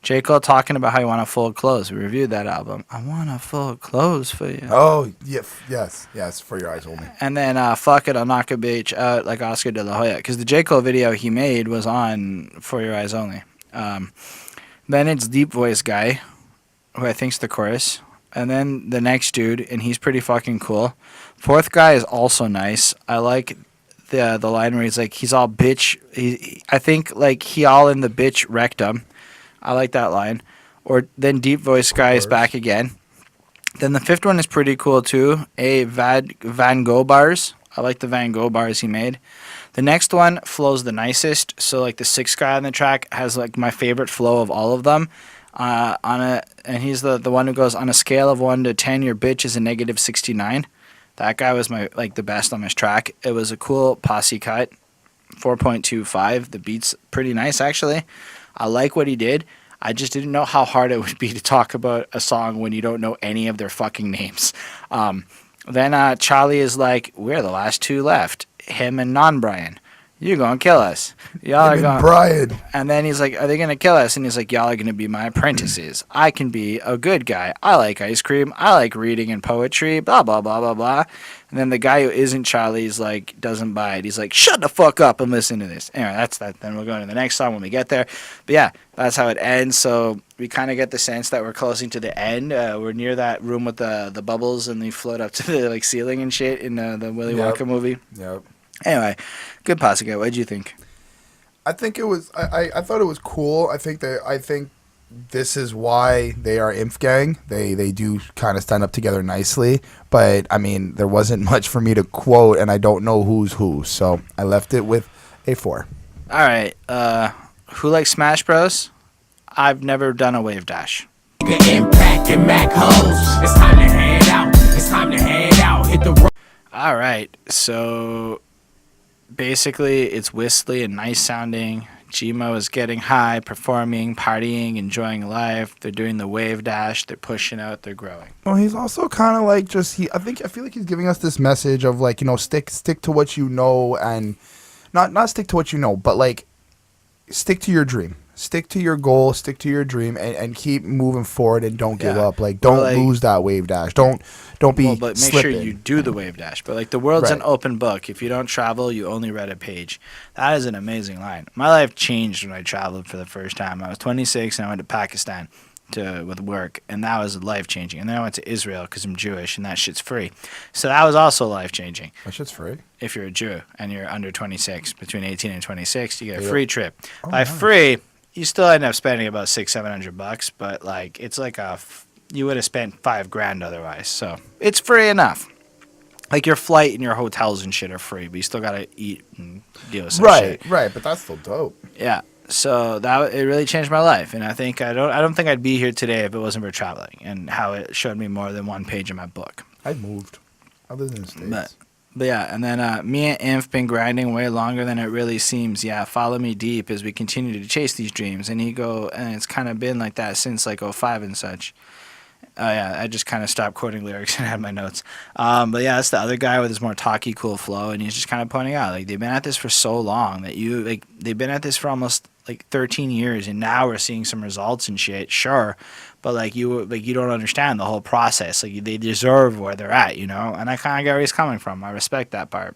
J. Cole talking about how he want to fold clothes. We reviewed that album. I want to fold clothes for you. Oh, yes, for your eyes only. And then fuck it, I'll knock a bitch out like Oscar de la Hoya. Because the J. Cole video he made was on For Your Eyes Only. Then it's Deep Voice Guy, who I think's the chorus. And then the next dude, and he's pretty fucking cool. Fourth guy is also nice. I like the line where he's like, he's all bitch. I think like he all in the bitch rectum. I like that line. Or then Deep Voice Guy is back again. Then the fifth one is pretty cool too. Van Gogh bars. I like the Van Gogh bars he made. The next one flows the nicest. So like the sixth guy on the track has like my favorite flow of all of them. And he's the one who goes on a scale of 1 to 10, your bitch is a negative 69. That guy was the best on this track. It was a cool posse cut, 4.25. The beat's pretty nice actually. I like what he did. I just didn't know how hard it would be to talk about a song when you don't know any of their fucking names. Then Charlie is like, we're the last two left, him and Non-Brian. You're going to kill us. Y'all are going. Brian. And then he's like, are they going to kill us? And he's like, y'all are going to be my apprentices. I can be a good guy. I like ice cream. I like reading and poetry, blah, blah, blah, blah, blah. And then the guy who isn't Charlie's like, doesn't buy it. He's like, shut the fuck up and listen to this. Anyway, that's that. Then we'll go to the next song when we get there. But yeah, that's how it ends. So we kind of get the sense that we're closing to the end. We're near that room with the bubbles and they float up to the like ceiling and shit in the Willy Wonka movie. Yep. Anyway, good posse guy. What'd you think? I think it was. I thought it was cool. I think this is why they are Inf Gang. They do kind of stand up together nicely. But I mean, there wasn't much for me to quote, and I don't know who's who, so I left it with a 4. All right. Who likes Smash Bros? I've never done a Wavedash. Impact and Mac hoes. It's time to head out. It's time to head out. Hit the road. All right. So basically, it's whistly and nice sounding. G-Mo is getting high, performing, partying, enjoying life. They're doing the Wavedash. They're pushing out. They're growing. Well, he's also kind of like I feel like he's giving us this message of like, you know, stick to what you know, and not stick to what you know, but like stick to your dream. Stick to your goal, stick to your dream, and keep moving forward, and don't give up. Like, don't lose that Wavedash. Don't be but make slipping. sure you do the Wavedash. But like, the world's an open book. If you don't travel, you only read a page. That is an amazing line. My life changed when I traveled for the first time. I was 26 and I went to Pakistan. with work, and that was life changing. And then I went to Israel because I'm Jewish, and that shit's free. So that was also life changing. That shit's free. If you're a Jew and you're under 26, between 18 and 26, you get a Yeah. free trip. Oh, By nice. free, you still end up spending about $600-700, but like it's like you would have spent $5,000 otherwise. So it's free enough. Like your flight and your hotels and shit are free, but you still gotta eat and deal with some shit. Right, but that's still dope. Yeah. So it really changed my life, and I don't think I'd be here today if it wasn't for traveling and how it showed me more than one page in my book. I moved. I live in the States. But yeah, and then me and Inf been grinding way longer than it really seems. Yeah, follow me deep as we continue to chase these dreams. And it's kind of been like that since like 05 and such. Yeah, I just kind of stopped quoting lyrics and had my notes. But yeah, that's the other guy with his more talky, cool flow, and he's just kind of pointing out like they've been at this for so long that they've been at this for almost like 13 years, and now we're seeing some results and shit. Sure, but like you don't understand the whole process. Like they deserve where they're at, you know. And I kind of get where he's coming from. I respect that part.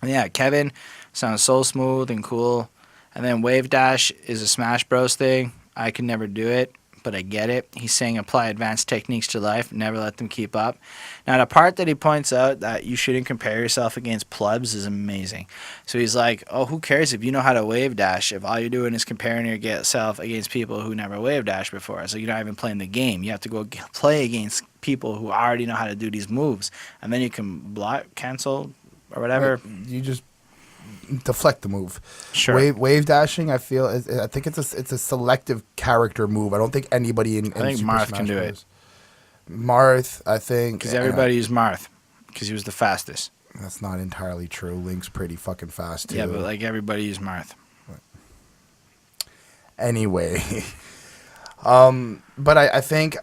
And yeah, Kevin sounds so smooth and cool. And then Wavedash is a Smash Bros thing. I could never do it, but I get it. He's saying apply advanced techniques to life, never let them keep up. Now, the part that he points out that you shouldn't compare yourself against plebs is amazing. So he's like, oh, who cares if you know how to wave dash if all you're doing is comparing yourself against people who never wave dash before. So you're not even playing the game. You have to go play against people who already know how to do these moves, and then you can block, cancel, or whatever. You just deflect the move. Sure. Wave dashing, I think it's a selective character move. I don't think anybody in I think Super Marth Smash can do Bros. it. Marth, I think. Because everybody used Marth because he was the fastest. That's not entirely true. Link's pretty fucking fast too. Yeah, but like everybody used Marth. Anyway. But I think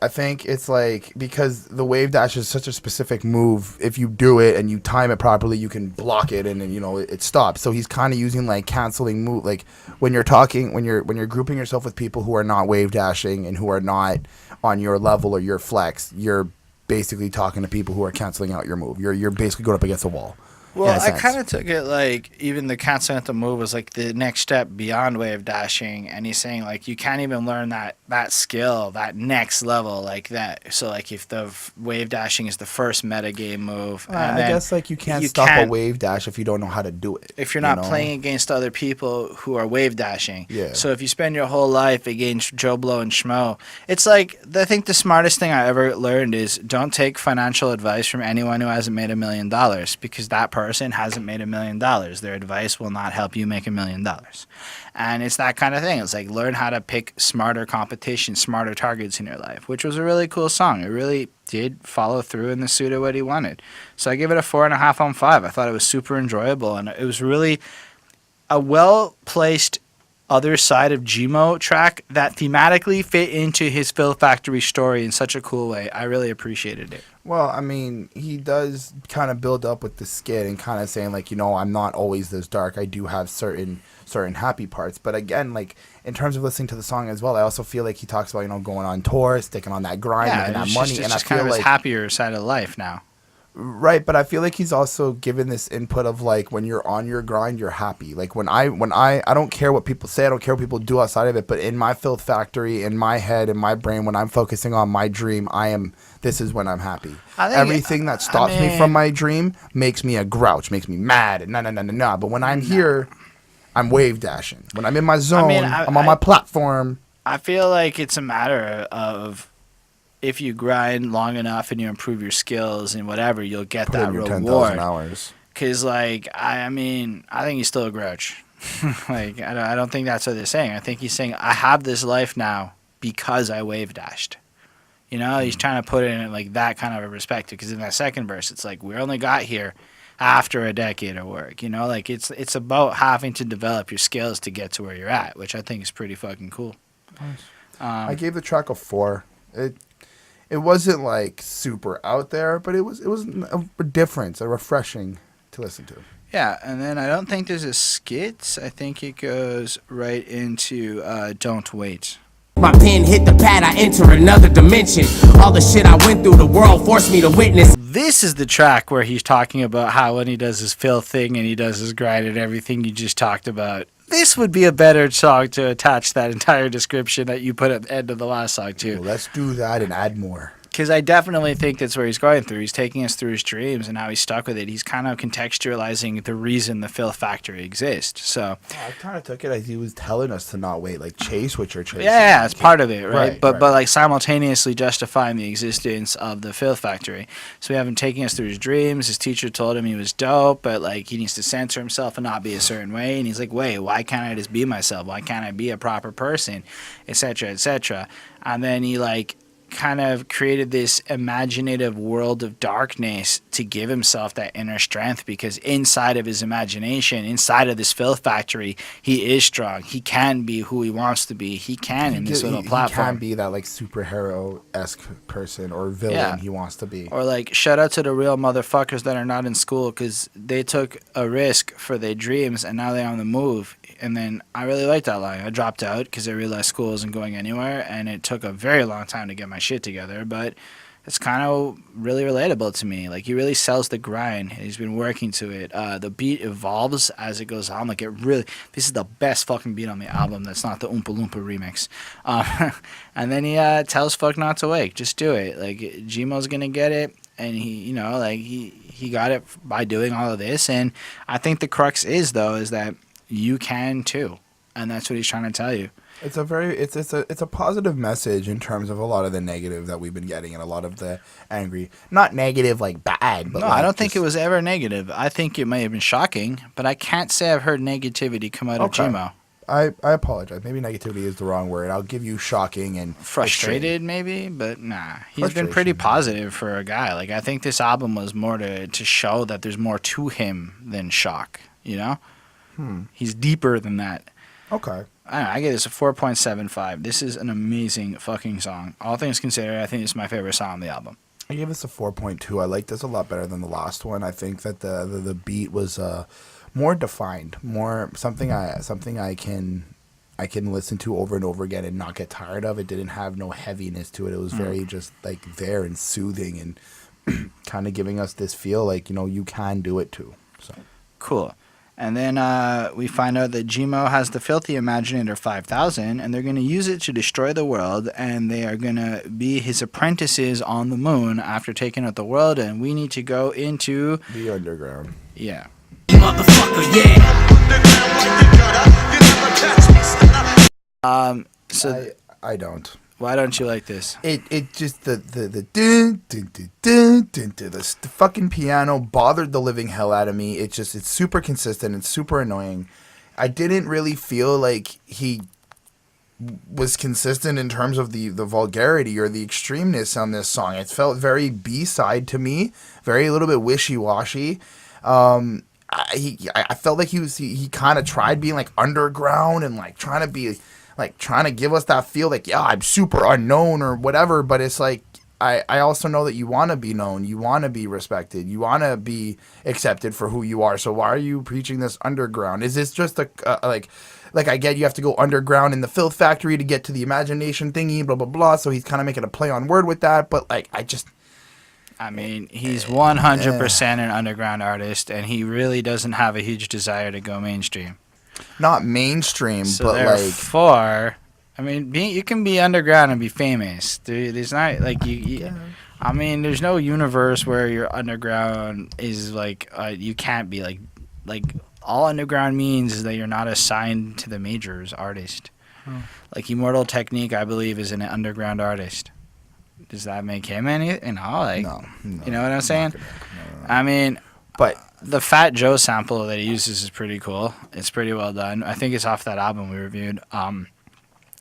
it's like, because the wave dash is such a specific move, if you do it and you time it properly, you can block it and then, you know, it stops. So he's kind of using like canceling move, like when you're grouping yourself with people who are not wave dashing and who are not on your level or your flex, you're basically talking to people who are canceling out your move. You're basically going up against a wall. Well, I kind of took it like even the canceling out the move was like the next step beyond wave dashing, and he's saying like you can't even learn that skill, that next level like that. So like if the wave dashing is the first meta game move, I guess like you can't stop a wave dash if you don't know how to do it. If you're not playing against other people who are wave dashing. Yeah. So if you spend your whole life against Joe Blow and Schmo, it's like I think the smartest thing I ever learned is don't take financial advice from anyone who hasn't made $1 million, because that person hasn't made $1 million. Their advice will not help you make $1 million. And it's that kind of thing. It's like learn how to pick smarter competition, smarter targets in your life, which was a really cool song. It really did follow through in the suit of what he wanted. So I give it a 4.5 on 5. I thought it was super enjoyable, and it was really a well-placed other side of G-Mo track that thematically fit into his Filth Factory story in such a cool way. I really appreciated it. Well, I mean, he does kind of build up with the skit and kind of saying like, you know, I'm not always this dark. I do have certain happy parts. But again, like in terms of listening to the song as well, I also feel like he talks about, you know, going on tour, sticking on that grind, making that money, and I just feel kind of like his happier side of life now. Right, but I feel like he's also given this input of like when you're on your grind, you're happy. Like when I don't care what people say, I don't care what people do outside of it, but in my Filth Factory, in my head, in my brain, when I'm focusing on my dream, this is when I'm happy. Everything that stops me from my dream makes me a grouch, makes me mad, and nah. But when I'm here, I'm wave dashing. When I'm in my zone, I'm on my platform. I feel like it's a matter of if you grind long enough and you improve your skills and whatever, you'll get that reward. 10,000 hours. Because, like, I think he's still a grouch. Like, I don't think that's what they're saying. I think he's saying, I have this life now because I wave dashed. You know, he's trying to put it in, like, that kind of a perspective. Because in that second verse, it's like, we only got here after a decade of work. You know, like, it's about having to develop your skills to get to where you're at, which I think is pretty fucking cool. Nice. I gave the track a 4. It wasn't like super out there, but it was a difference, a refreshing to listen to. Yeah, and then I don't think there's a skit. I think it goes right into Don't Wait. My pen hit the pad, I enter another dimension. All the shit I went through, the world forced me to witness. This is the track where he's talking about how when he does his filth thing and he does his grind and everything you just talked about, this would be a better song to attach that entire description that you put at the end of the last song to. Well, let's do that and add more. Because I definitely think that's where he's going through. He's taking us through his dreams and how he's stuck with it. He's kind of contextualizing the reason the Filth Factory exists. So I kind of took it as he was telling us to not wait, like chase what you're chasing. yeah, it's part of it, right? Right, but right. like simultaneously justifying the existence of the Filth Factory. So we have him taking us through his dreams. His teacher told him he was dope, but like he needs to censor himself and not be a certain way. And he's like, wait, why can't I just be myself? Why can't I be a proper person, etc., etc. And then he like kind of created this imaginative world of darkness to give himself that inner strength, because inside of his imagination, inside of this Filth Factory, he is strong. He can be who he wants to be. He can in this little platform. He can be that like superhero-esque person or villain he wants to be. Or like, shout out to the real motherfuckers that are not in school, because they took a risk for their dreams and now they're on the move. And then I really like that line. I dropped out because I realized school isn't going anywhere, and it took a very long time to get my shit together, but it's kind of really relatable to me. Like, he really sells the grind. He's been working to it. The beat evolves as it goes on. Like, this is the best fucking beat on the album that's not the Oompa Loompa remix. And then he tells fuck not to wake. Just do it. Like, G-Mo's gonna get it, and he got it by doing all of this. And I think the crux is that you can too, and that's what he's trying to tell you. It's a positive message in terms of a lot of the negative that we've been getting and a lot of the angry, not negative like bad, but no, like I don't think it was ever negative. I think it may have been shocking, but I can't say I've heard negativity come out of G-Mo. I apologize. Maybe negativity is the wrong word. I'll give you shocking and frustrated, maybe, but nah. He's been pretty positive for a guy. Like, I think this album was more to show that there's more to him than shock. You know, he's deeper than that. Okay. I don't know, I give this a 4.75. This is an amazing fucking song. All things considered, I think it's my favorite song on the album. I gave this a 4.2. I like this a lot better than the last one. I think that the beat was more defined, more something I can listen to over and over again and not get tired of. It didn't have no heaviness to it. It was very just like there and soothing and kind of giving us this feel like, you know, you can do it too. So cool. And then we find out that G-Mo has the Filthy Imaginator 5000, and they're going to use it to destroy the world, and they are going to be his apprentices on the moon after taking out the world, and we need to go into the underground. Yeah. Motherfucker, yeah. So I don't. Why don't you like this? It just the dun, dun, dun, dun, dun, dun, the fucking piano bothered the living hell out of me. It's super consistent. It's super annoying. I didn't really feel like he was consistent in terms of the vulgarity or the extremeness on this song. It felt very B-side to me, very a little bit wishy-washy. I felt like he kind of tried being like underground and like trying to give us that feel like, yeah, I'm super unknown or whatever, but it's like I also know that you want to be known, you want to be respected, you want to be accepted for who you are. So why are you preaching this underground? Is this just like I get you have to go underground in the Filth Factory to get to the imagination thingy, blah blah blah. So he's kind of making a play on word with that, but like I mean, he's 100% an underground artist, and he really doesn't have a huge desire to go mainstream. Not mainstream, so but therefore, I mean, you can be underground and be famous. There's not like I mean, there's no universe where your underground is like you can't be like all underground means is that you're not assigned to the majors artist. Like Immortal Technique, I believe, is an underground artist. Does that make him any? No. You know what I'm saying? No. I mean, but the Fat Joe sample that he uses is pretty cool. It's pretty well done. I think it's off that album we reviewed. And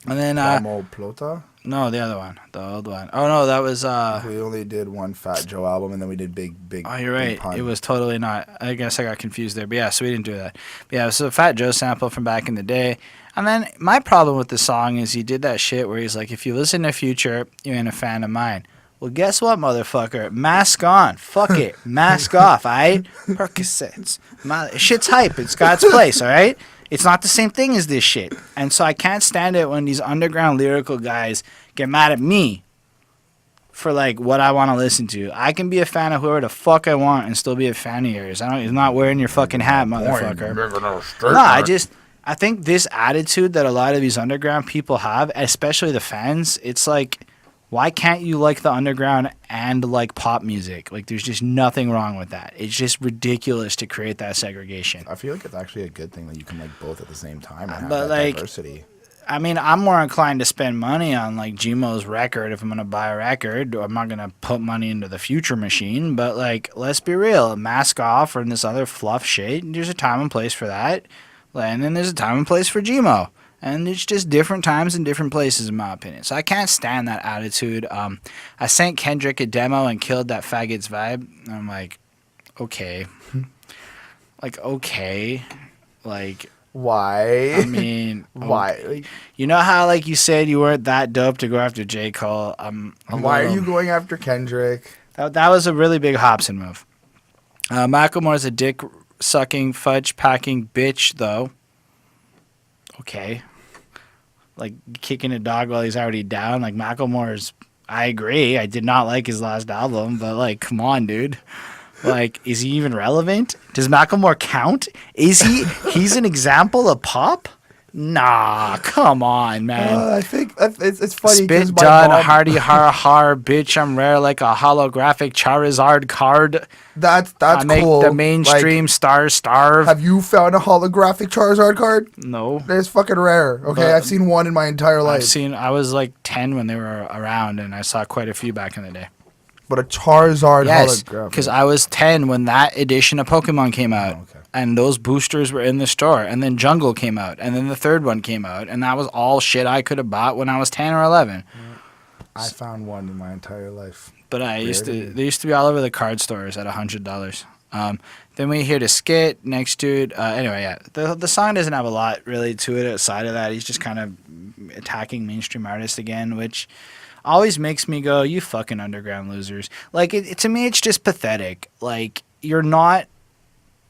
then Plota? No, the other one, the old one. Oh no, that was we only did one Fat Joe album, and then we did big. Oh, you're right. It was totally not. I guess I got confused there. But yeah, so we didn't do that. But yeah, so Fat Joe sample from back in the day. And then my problem with the song is he did that shit where he's like, if you listen to Future, you ain't a fan of mine. Well, guess what, motherfucker? Mask on. Fuck it. Mask off, all right? Percocets. Shit's hype. It's got its place, all right? It's not the same thing as this shit. And so I can't stand it when these underground lyrical guys get mad at me for, like, what I want to listen to. I can be a fan of whoever the fuck I want and still be a fan of yours. He's not wearing your fucking hat, motherfucker. No, I think this attitude that a lot of these underground people have, especially the fans, it's like, why can't you like the underground and like pop music? Like, there's just nothing wrong with that. It's just ridiculous to create that segregation. I feel like it's actually a good thing that you can like both at the same time and have But, that like, diversity. I mean, I'm more inclined to spend money on like G-Mo's record if I'm gonna buy a record. I'm not gonna put money into the future machine. But like, let's be real, Mask Off or this other fluff shit. There's a time and place for that, and then there's a time and place for G-Mo. And it's just different times and different places, in my opinion. So I can't stand that attitude. I sent Kendrick a demo and killed that faggot's vibe. And I'm like, okay. Okay. Like, Why? I mean, why? Like, you know how, like, you said you weren't that dope to go after J. Cole? why are you going after Kendrick? That was a really big Hobson move. Macklemore's a dick-sucking, fudge-packing bitch, though. Okay. Like, kicking a dog while he's already down. Like, Macklemore's... I agree. I did not like his last album, but, like, come on, dude. Like, is he even relevant? Does Macklemore count? Is he? He's an example of pop? Nah, come on, man. I think it's funny. Spit done, hardy har har, bitch. I'm rare like a holographic Charizard card. That's I make cool. the mainstream Like, stars starve. have you found a holographic Charizard card? No. It's fucking rare. Okay, But I've seen one in my entire life. I was like 10 when they were around, and I saw quite a few back in the day. But a Charizard Yes, holographic. because I was 10 when that edition of Pokemon came out. Oh, okay. And those boosters were in the store. And then Jungle came out. And then the third one came out. And that was all shit I could have bought when I was 10 or 11. I found one in my entire life. But they used to be all over the card stores at $100. Then we hear the Skit, next dude. Anyway, yeah, the song doesn't have a lot really to it outside of that. He's just kind of attacking mainstream artists again, which always makes me go, you fucking underground losers. Like, to me, it's just pathetic. Like, you're not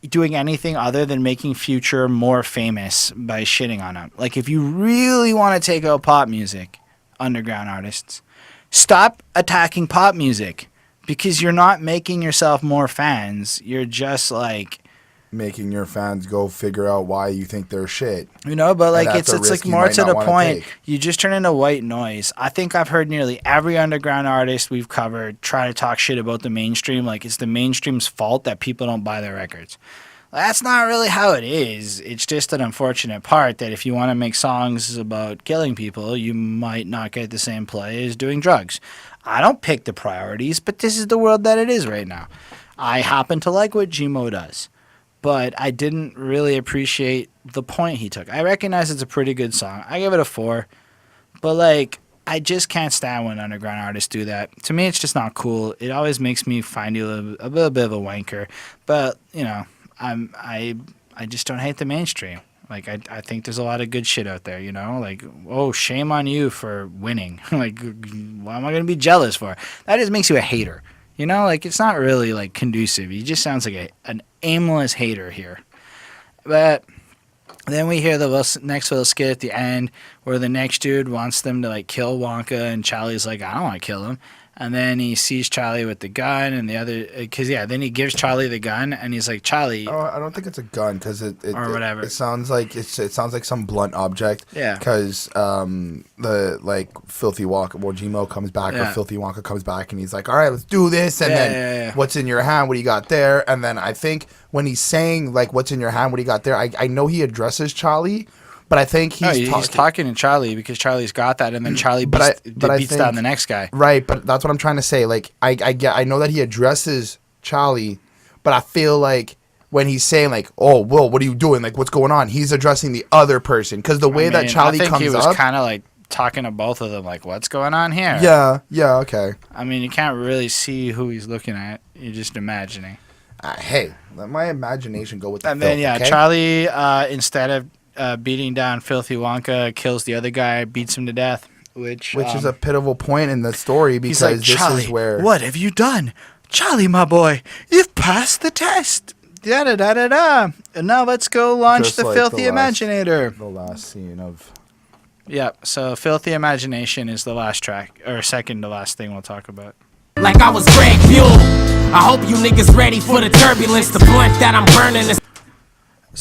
doing anything other than making Future more famous by shitting on him. Like, if you really want to take out pop music, underground artists, stop attacking pop music, because you're not making yourself more fans. You're just like Making your fans go figure out why you think they're shit. You know, but like that's a it's risk like you more might to not the wanna point. take. You just turn into white noise. I think I've heard nearly every underground artist we've covered try to talk shit about the mainstream. Like, it's the mainstream's fault that people don't buy their records. That's not really how it is. It's just an unfortunate part that if you want to make songs about killing people, you might not get the same play as doing drugs. I don't pick the priorities, but this is the world that it is right now. I happen to like what G-Mo does, but I didn't really appreciate the point he took. I recognize it's a pretty good song. I give it a 4. But, like, I just can't stand when underground artists do that. To me, it's just not cool. It always makes me find you a little bit of a wanker. But, you know, I just don't hate the mainstream. Like, I think there's a lot of good shit out there, you know? Like, oh, shame on you for winning. Like, what am I going to be jealous for? That just makes you a hater. You know, like, it's not really, like, conducive. He just sounds like an aimless hater here. But then we hear the next little skit at the end where the next dude wants them to, like, kill Wonka, and Charlie's like, I don't want to kill him. And then he sees Charlie with the gun, and the other, then he gives Charlie the gun, and he's like, Charlie. Oh, I don't think it's a gun because or whatever. It sounds like it sounds like some blunt object. Yeah. Because the like Filthy Wonka, well, G-Mo comes back, Yeah. or Filthy Wonka comes back, and he's like, all right, let's do this. And then what's in your hand? What do you got there? And then I think when he's saying like, what's in your hand? What do you got there? I know he addresses Charlie. But I think he's talking to Charlie because Charlie's got that, and then Charlie beats down the next guy. Right, but that's what I'm trying to say. Like, I know that he addresses Charlie, but I feel like when he's saying like, "Oh, Will, what are you doing? Like, what's going on?" He's addressing the other person because the way that Charlie comes up, I think he was kind of like talking to both of them, like, "What's going on here?" Yeah, okay. I mean, you can't really see who he's looking at. You're just imagining. Hey, let my imagination go with the And filth, then okay? Charlie, instead of beating down Filthy Wonka, kills the other guy, beats him to death, which is a pitiful point in the story because like, this Charlie, is where what have you done? Charlie, my boy, you've passed the test. Da da da da da. And now let's go launch Just the like Filthy the last- Imaginator. the last scene of. Yep. So Filthy Imagination is the last track, or second to last thing we'll talk about. Like I was Greg Buell. I hope you niggas ready for the turbulence, the blunt that I'm burning.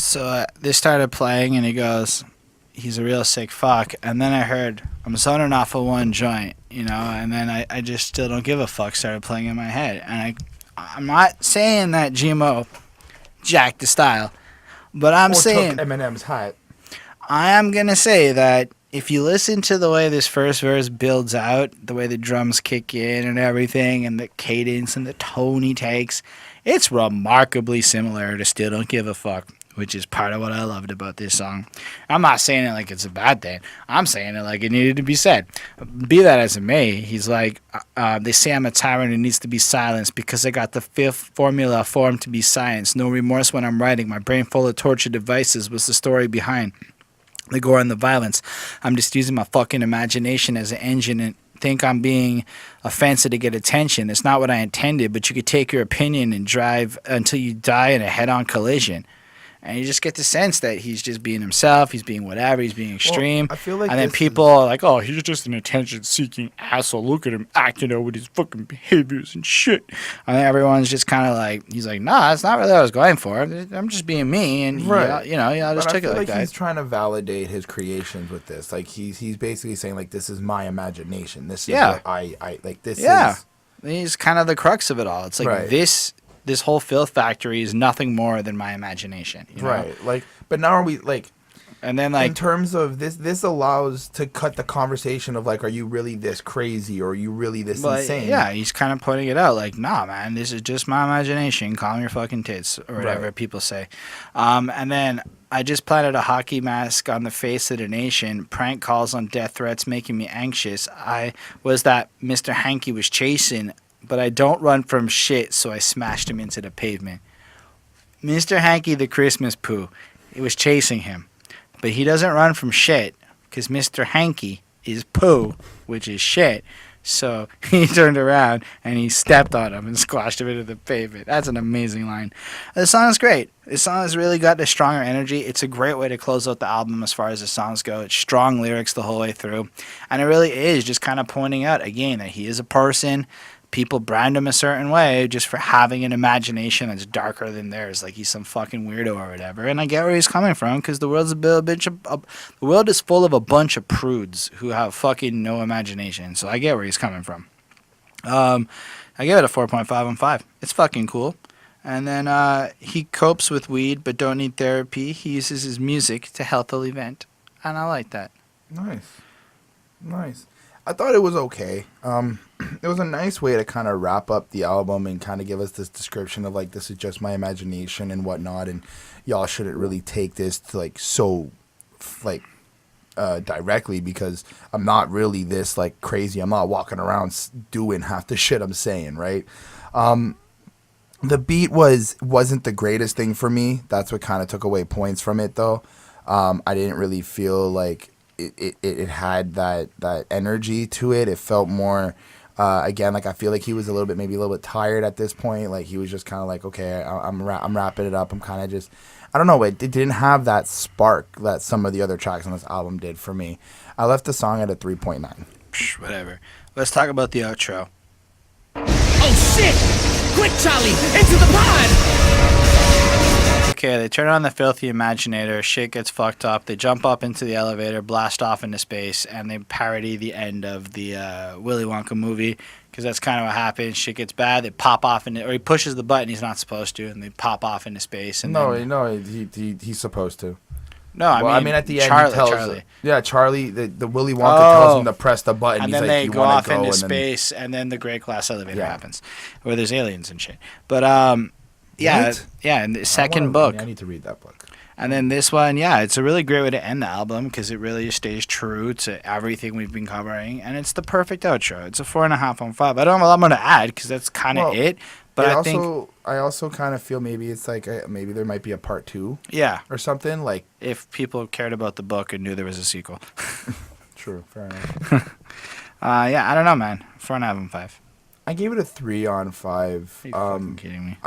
So they started playing, and he goes, he's a real sick fuck. And then I heard, I'm zoning off of one joint, you know, and then I just still don't give a fuck started playing in my head. And I'm not saying that G-Mo jacked the style, but I'm saying took Eminem's hat. I am going to say that if you listen to the way this first verse builds out, the way the drums kick in and everything, and the cadence and the tone he takes, it's remarkably similar to Still Don't Give a Fuck, which is part of what I loved about this song. I'm not saying it like it's a bad thing. I'm saying it like it needed to be said. Be that as it may, he's like, they say I'm a tyrant who needs to be silenced because I got the fifth formula formed to be science. No remorse when I'm writing. My brain full of torture devices was the story behind the gore and the violence. I'm just using my fucking imagination as an engine and think I'm being offensive to get attention. It's not what I intended, but you could take your opinion and drive until you die in a head-on collision. And you just get the sense that he's just being himself, he's being whatever, he's being extreme. Well, I feel like and then people are like, oh, he's just an attention-seeking asshole. Look at him acting out with his fucking behaviors and shit. And then everyone's just kind of like, he's like, nah, that's not really what I was going for. I'm just being me. And, right. I just took it like that. He's trying to validate his creations with this. Like, he's basically saying, like, this is my imagination. This is what I like, this is... He's kind of the crux of it all. It's like right. This whole Filth Factory is nothing more than my imagination. You know? Right. Like, but now are we, like... And then, like... In terms of this allows to cut the conversation of, like, are you really this crazy or are you really this insane? Yeah, he's kind of putting it out. Like, nah, man, this is just my imagination. Calm your fucking tits, or whatever people say. And then... I just planted a hockey mask on the face of the nation. Prank calls on death threats making me anxious. I was that Mr. Hanky was chasing, but I don't run from shit, so I smashed him into the pavement. Mr. Hanky the Christmas poo, it was chasing him. But he doesn't run from shit, because Mr. Hanky is poo, which is shit. So he turned around and he stepped on him and squashed him into the pavement. That's an amazing line. The song is great. This song has really got the stronger energy. It's a great way to close out the album as far as the songs go. It's strong lyrics the whole way through. And it really is just kind of pointing out, again, that he is a person. People brand him a certain way just for having an imagination that's darker than theirs, like he's some fucking weirdo or whatever. And I get where he's coming from, because the world is full of a bunch of prudes who have fucking no imagination. So I get where he's coming from. I give it a 4.5 on 5. It's fucking cool. And then he copes with weed but don't need therapy. He uses his music to healthily vent, and I like that. Nice. I thought it was okay. It was a nice way to kind of wrap up the album and kind of give us this description of, like, this is just my imagination and whatnot, and y'all shouldn't really take this to, like, so, like, directly, because I'm not really this, like, crazy. I'm not walking around doing half the shit I'm saying, right? The beat wasn't the greatest thing for me. That's what kind of took away points from it, though. I didn't really feel like it had that energy to it. It felt more, again, like I feel like he was maybe a little bit tired at this point. Like he was just kind of like, okay, I'm wrapping it up. I'm kind of just, I don't know. It didn't have that spark that some of the other tracks on this album did for me. I left the song at a 3.9. Whatever. Let's talk about the outro. Oh shit! Quick, Charlie, into the pod! Okay, they turn on the filthy imaginator, shit gets fucked up, they jump up into the elevator, blast off into space, and they parody the end of the Willy Wonka movie, because that's kind of what happens. Shit gets bad, they pop off, or he pushes the button he's not supposed to, and they pop off into space. And he's supposed to. No, I mean at the end, Charlie, he tells Charlie. Yeah, Charlie, the Willy Wonka tells him to press the button. And he's then like, they you go wanna off go? into space, and then the great class elevator happens, where there's aliens and shit. But, What? in the second book. I need to read that book. And then this one, it's a really great way to end the album, because it really stays true to everything we've been covering, and it's the perfect outro. It's a 4.5 on 5. I don't have a lot more to add, because that's kind of it. But I also kind of feel maybe it's like maybe there might be a part 2. Yeah. Or something like. If people cared about the book and knew there was a sequel. True. Fair enough. I don't know, man. 4.5 on 5. I gave it a 3 on 5. Are you fucking kidding me?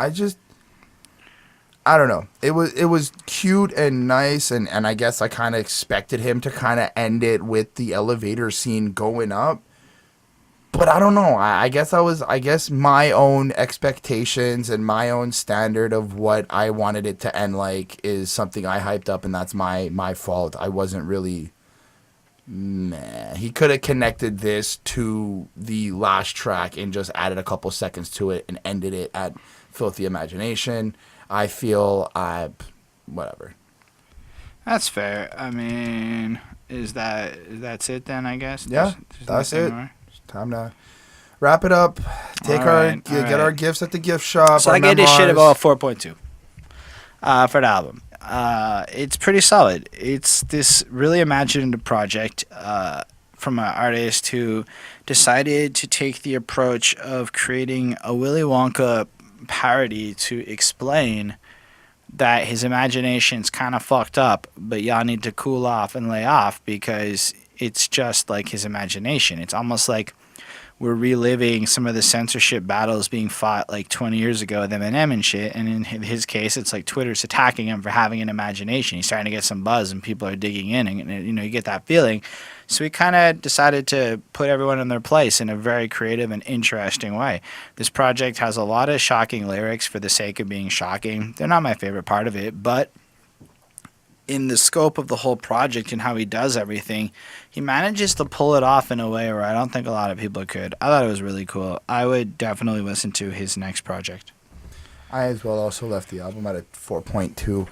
I don't know. It was cute and nice, and I guess I kind of expected him to kind of end it with the elevator scene going up. But I don't know. I guess my own expectations and my own standard of what I wanted it to end like is something I hyped up, and that's my fault. I wasn't really. Meh. He could have connected this to the last track and just added a couple seconds to it and ended it at Filthy Imagination. I feel whatever. That's fair. I mean, that's it then? I guess. Yeah, There's that's nothing it. more? Time to wrap it up. Take All right, get our gifts at the gift shop. So our I gave this shit memoirs. about 4.2 for the album. It's pretty solid. It's this really imaginative project from an artist who decided to take the approach of creating a Willy Wonka parody to explain that his imagination's kind of fucked up, but y'all need to cool off and lay off because it's just like his imagination. It's almost like we're reliving some of the censorship battles being fought like 20 years ago with Eminem and shit. And in his case, it's like Twitter's attacking him for having an imagination. He's starting to get some buzz and people are digging in and you get that feeling. So we kind of decided to put everyone in their place in a very creative and interesting way. This project has a lot of shocking lyrics for the sake of being shocking. They're not my favorite part of it, but in the scope of the whole project and how he does everything, he manages to pull it off in a way where I don't think a lot of people could. I thought it was really cool. I would definitely listen to his next project. I as well also left the album at a 4.2.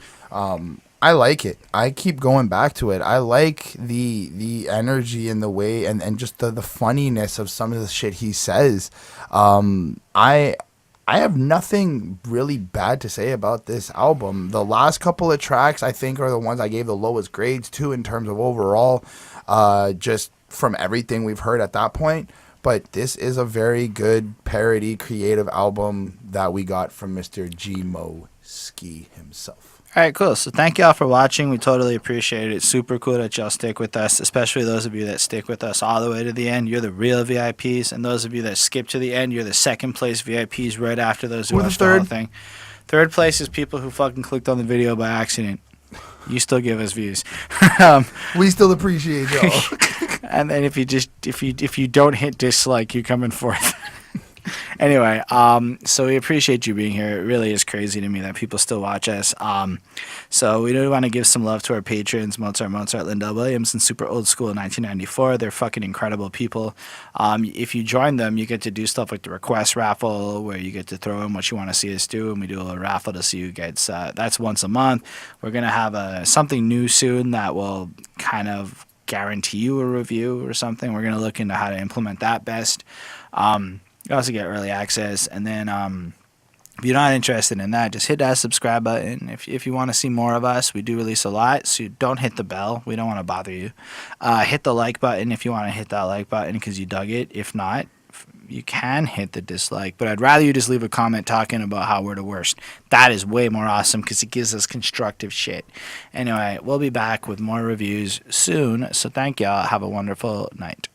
I like it. I keep going back to it. I like the energy and the way and just the funniness of some of the shit he says. I have nothing really bad to say about this album. The last couple of tracks, I think, are the ones I gave the lowest grades to in terms of overall, just from everything we've heard at that point. But this is a very good parody, creative album that we got from Mr. G-Mo Skee himself. All right, cool. So thank y'all for watching. We totally appreciate it. It's super cool that y'all stick with us, especially those of you that stick with us all the way to the end. You're the real VIPs. And those of you that skip to the end, you're the second place VIPs right after those who We're the watched the whole third. thing. Third place is people who fucking clicked on the video by accident. You still give us views. We still appreciate y'all. And then if you don't hit dislike, you're coming fourth. Anyway, so we appreciate you being here. It really is crazy to me that people still watch us. So we do want to give some love to our patrons, Mozart, Lindell Williams, and Super Old School 1994. They're fucking incredible people. If you join them, you get to do stuff like the request raffle, where you get to throw in what you want to see us do, and we do a little raffle to see who gets. That's once a month. We're gonna have something new soon that will kind of guarantee you a review or something. We're gonna look into how to implement that best. You also get early access, and then if you're not interested in that, just hit that subscribe button. If you want to see more of us, we do release a lot, so don't hit the bell. We don't want to bother you. Hit the like button if you want to hit that like button because you dug it. If not, you can hit the dislike, but I'd rather you just leave a comment talking about how we're the worst. That is way more awesome because it gives us constructive shit. Anyway, we'll be back with more reviews soon, so thank y'all. Have a wonderful night.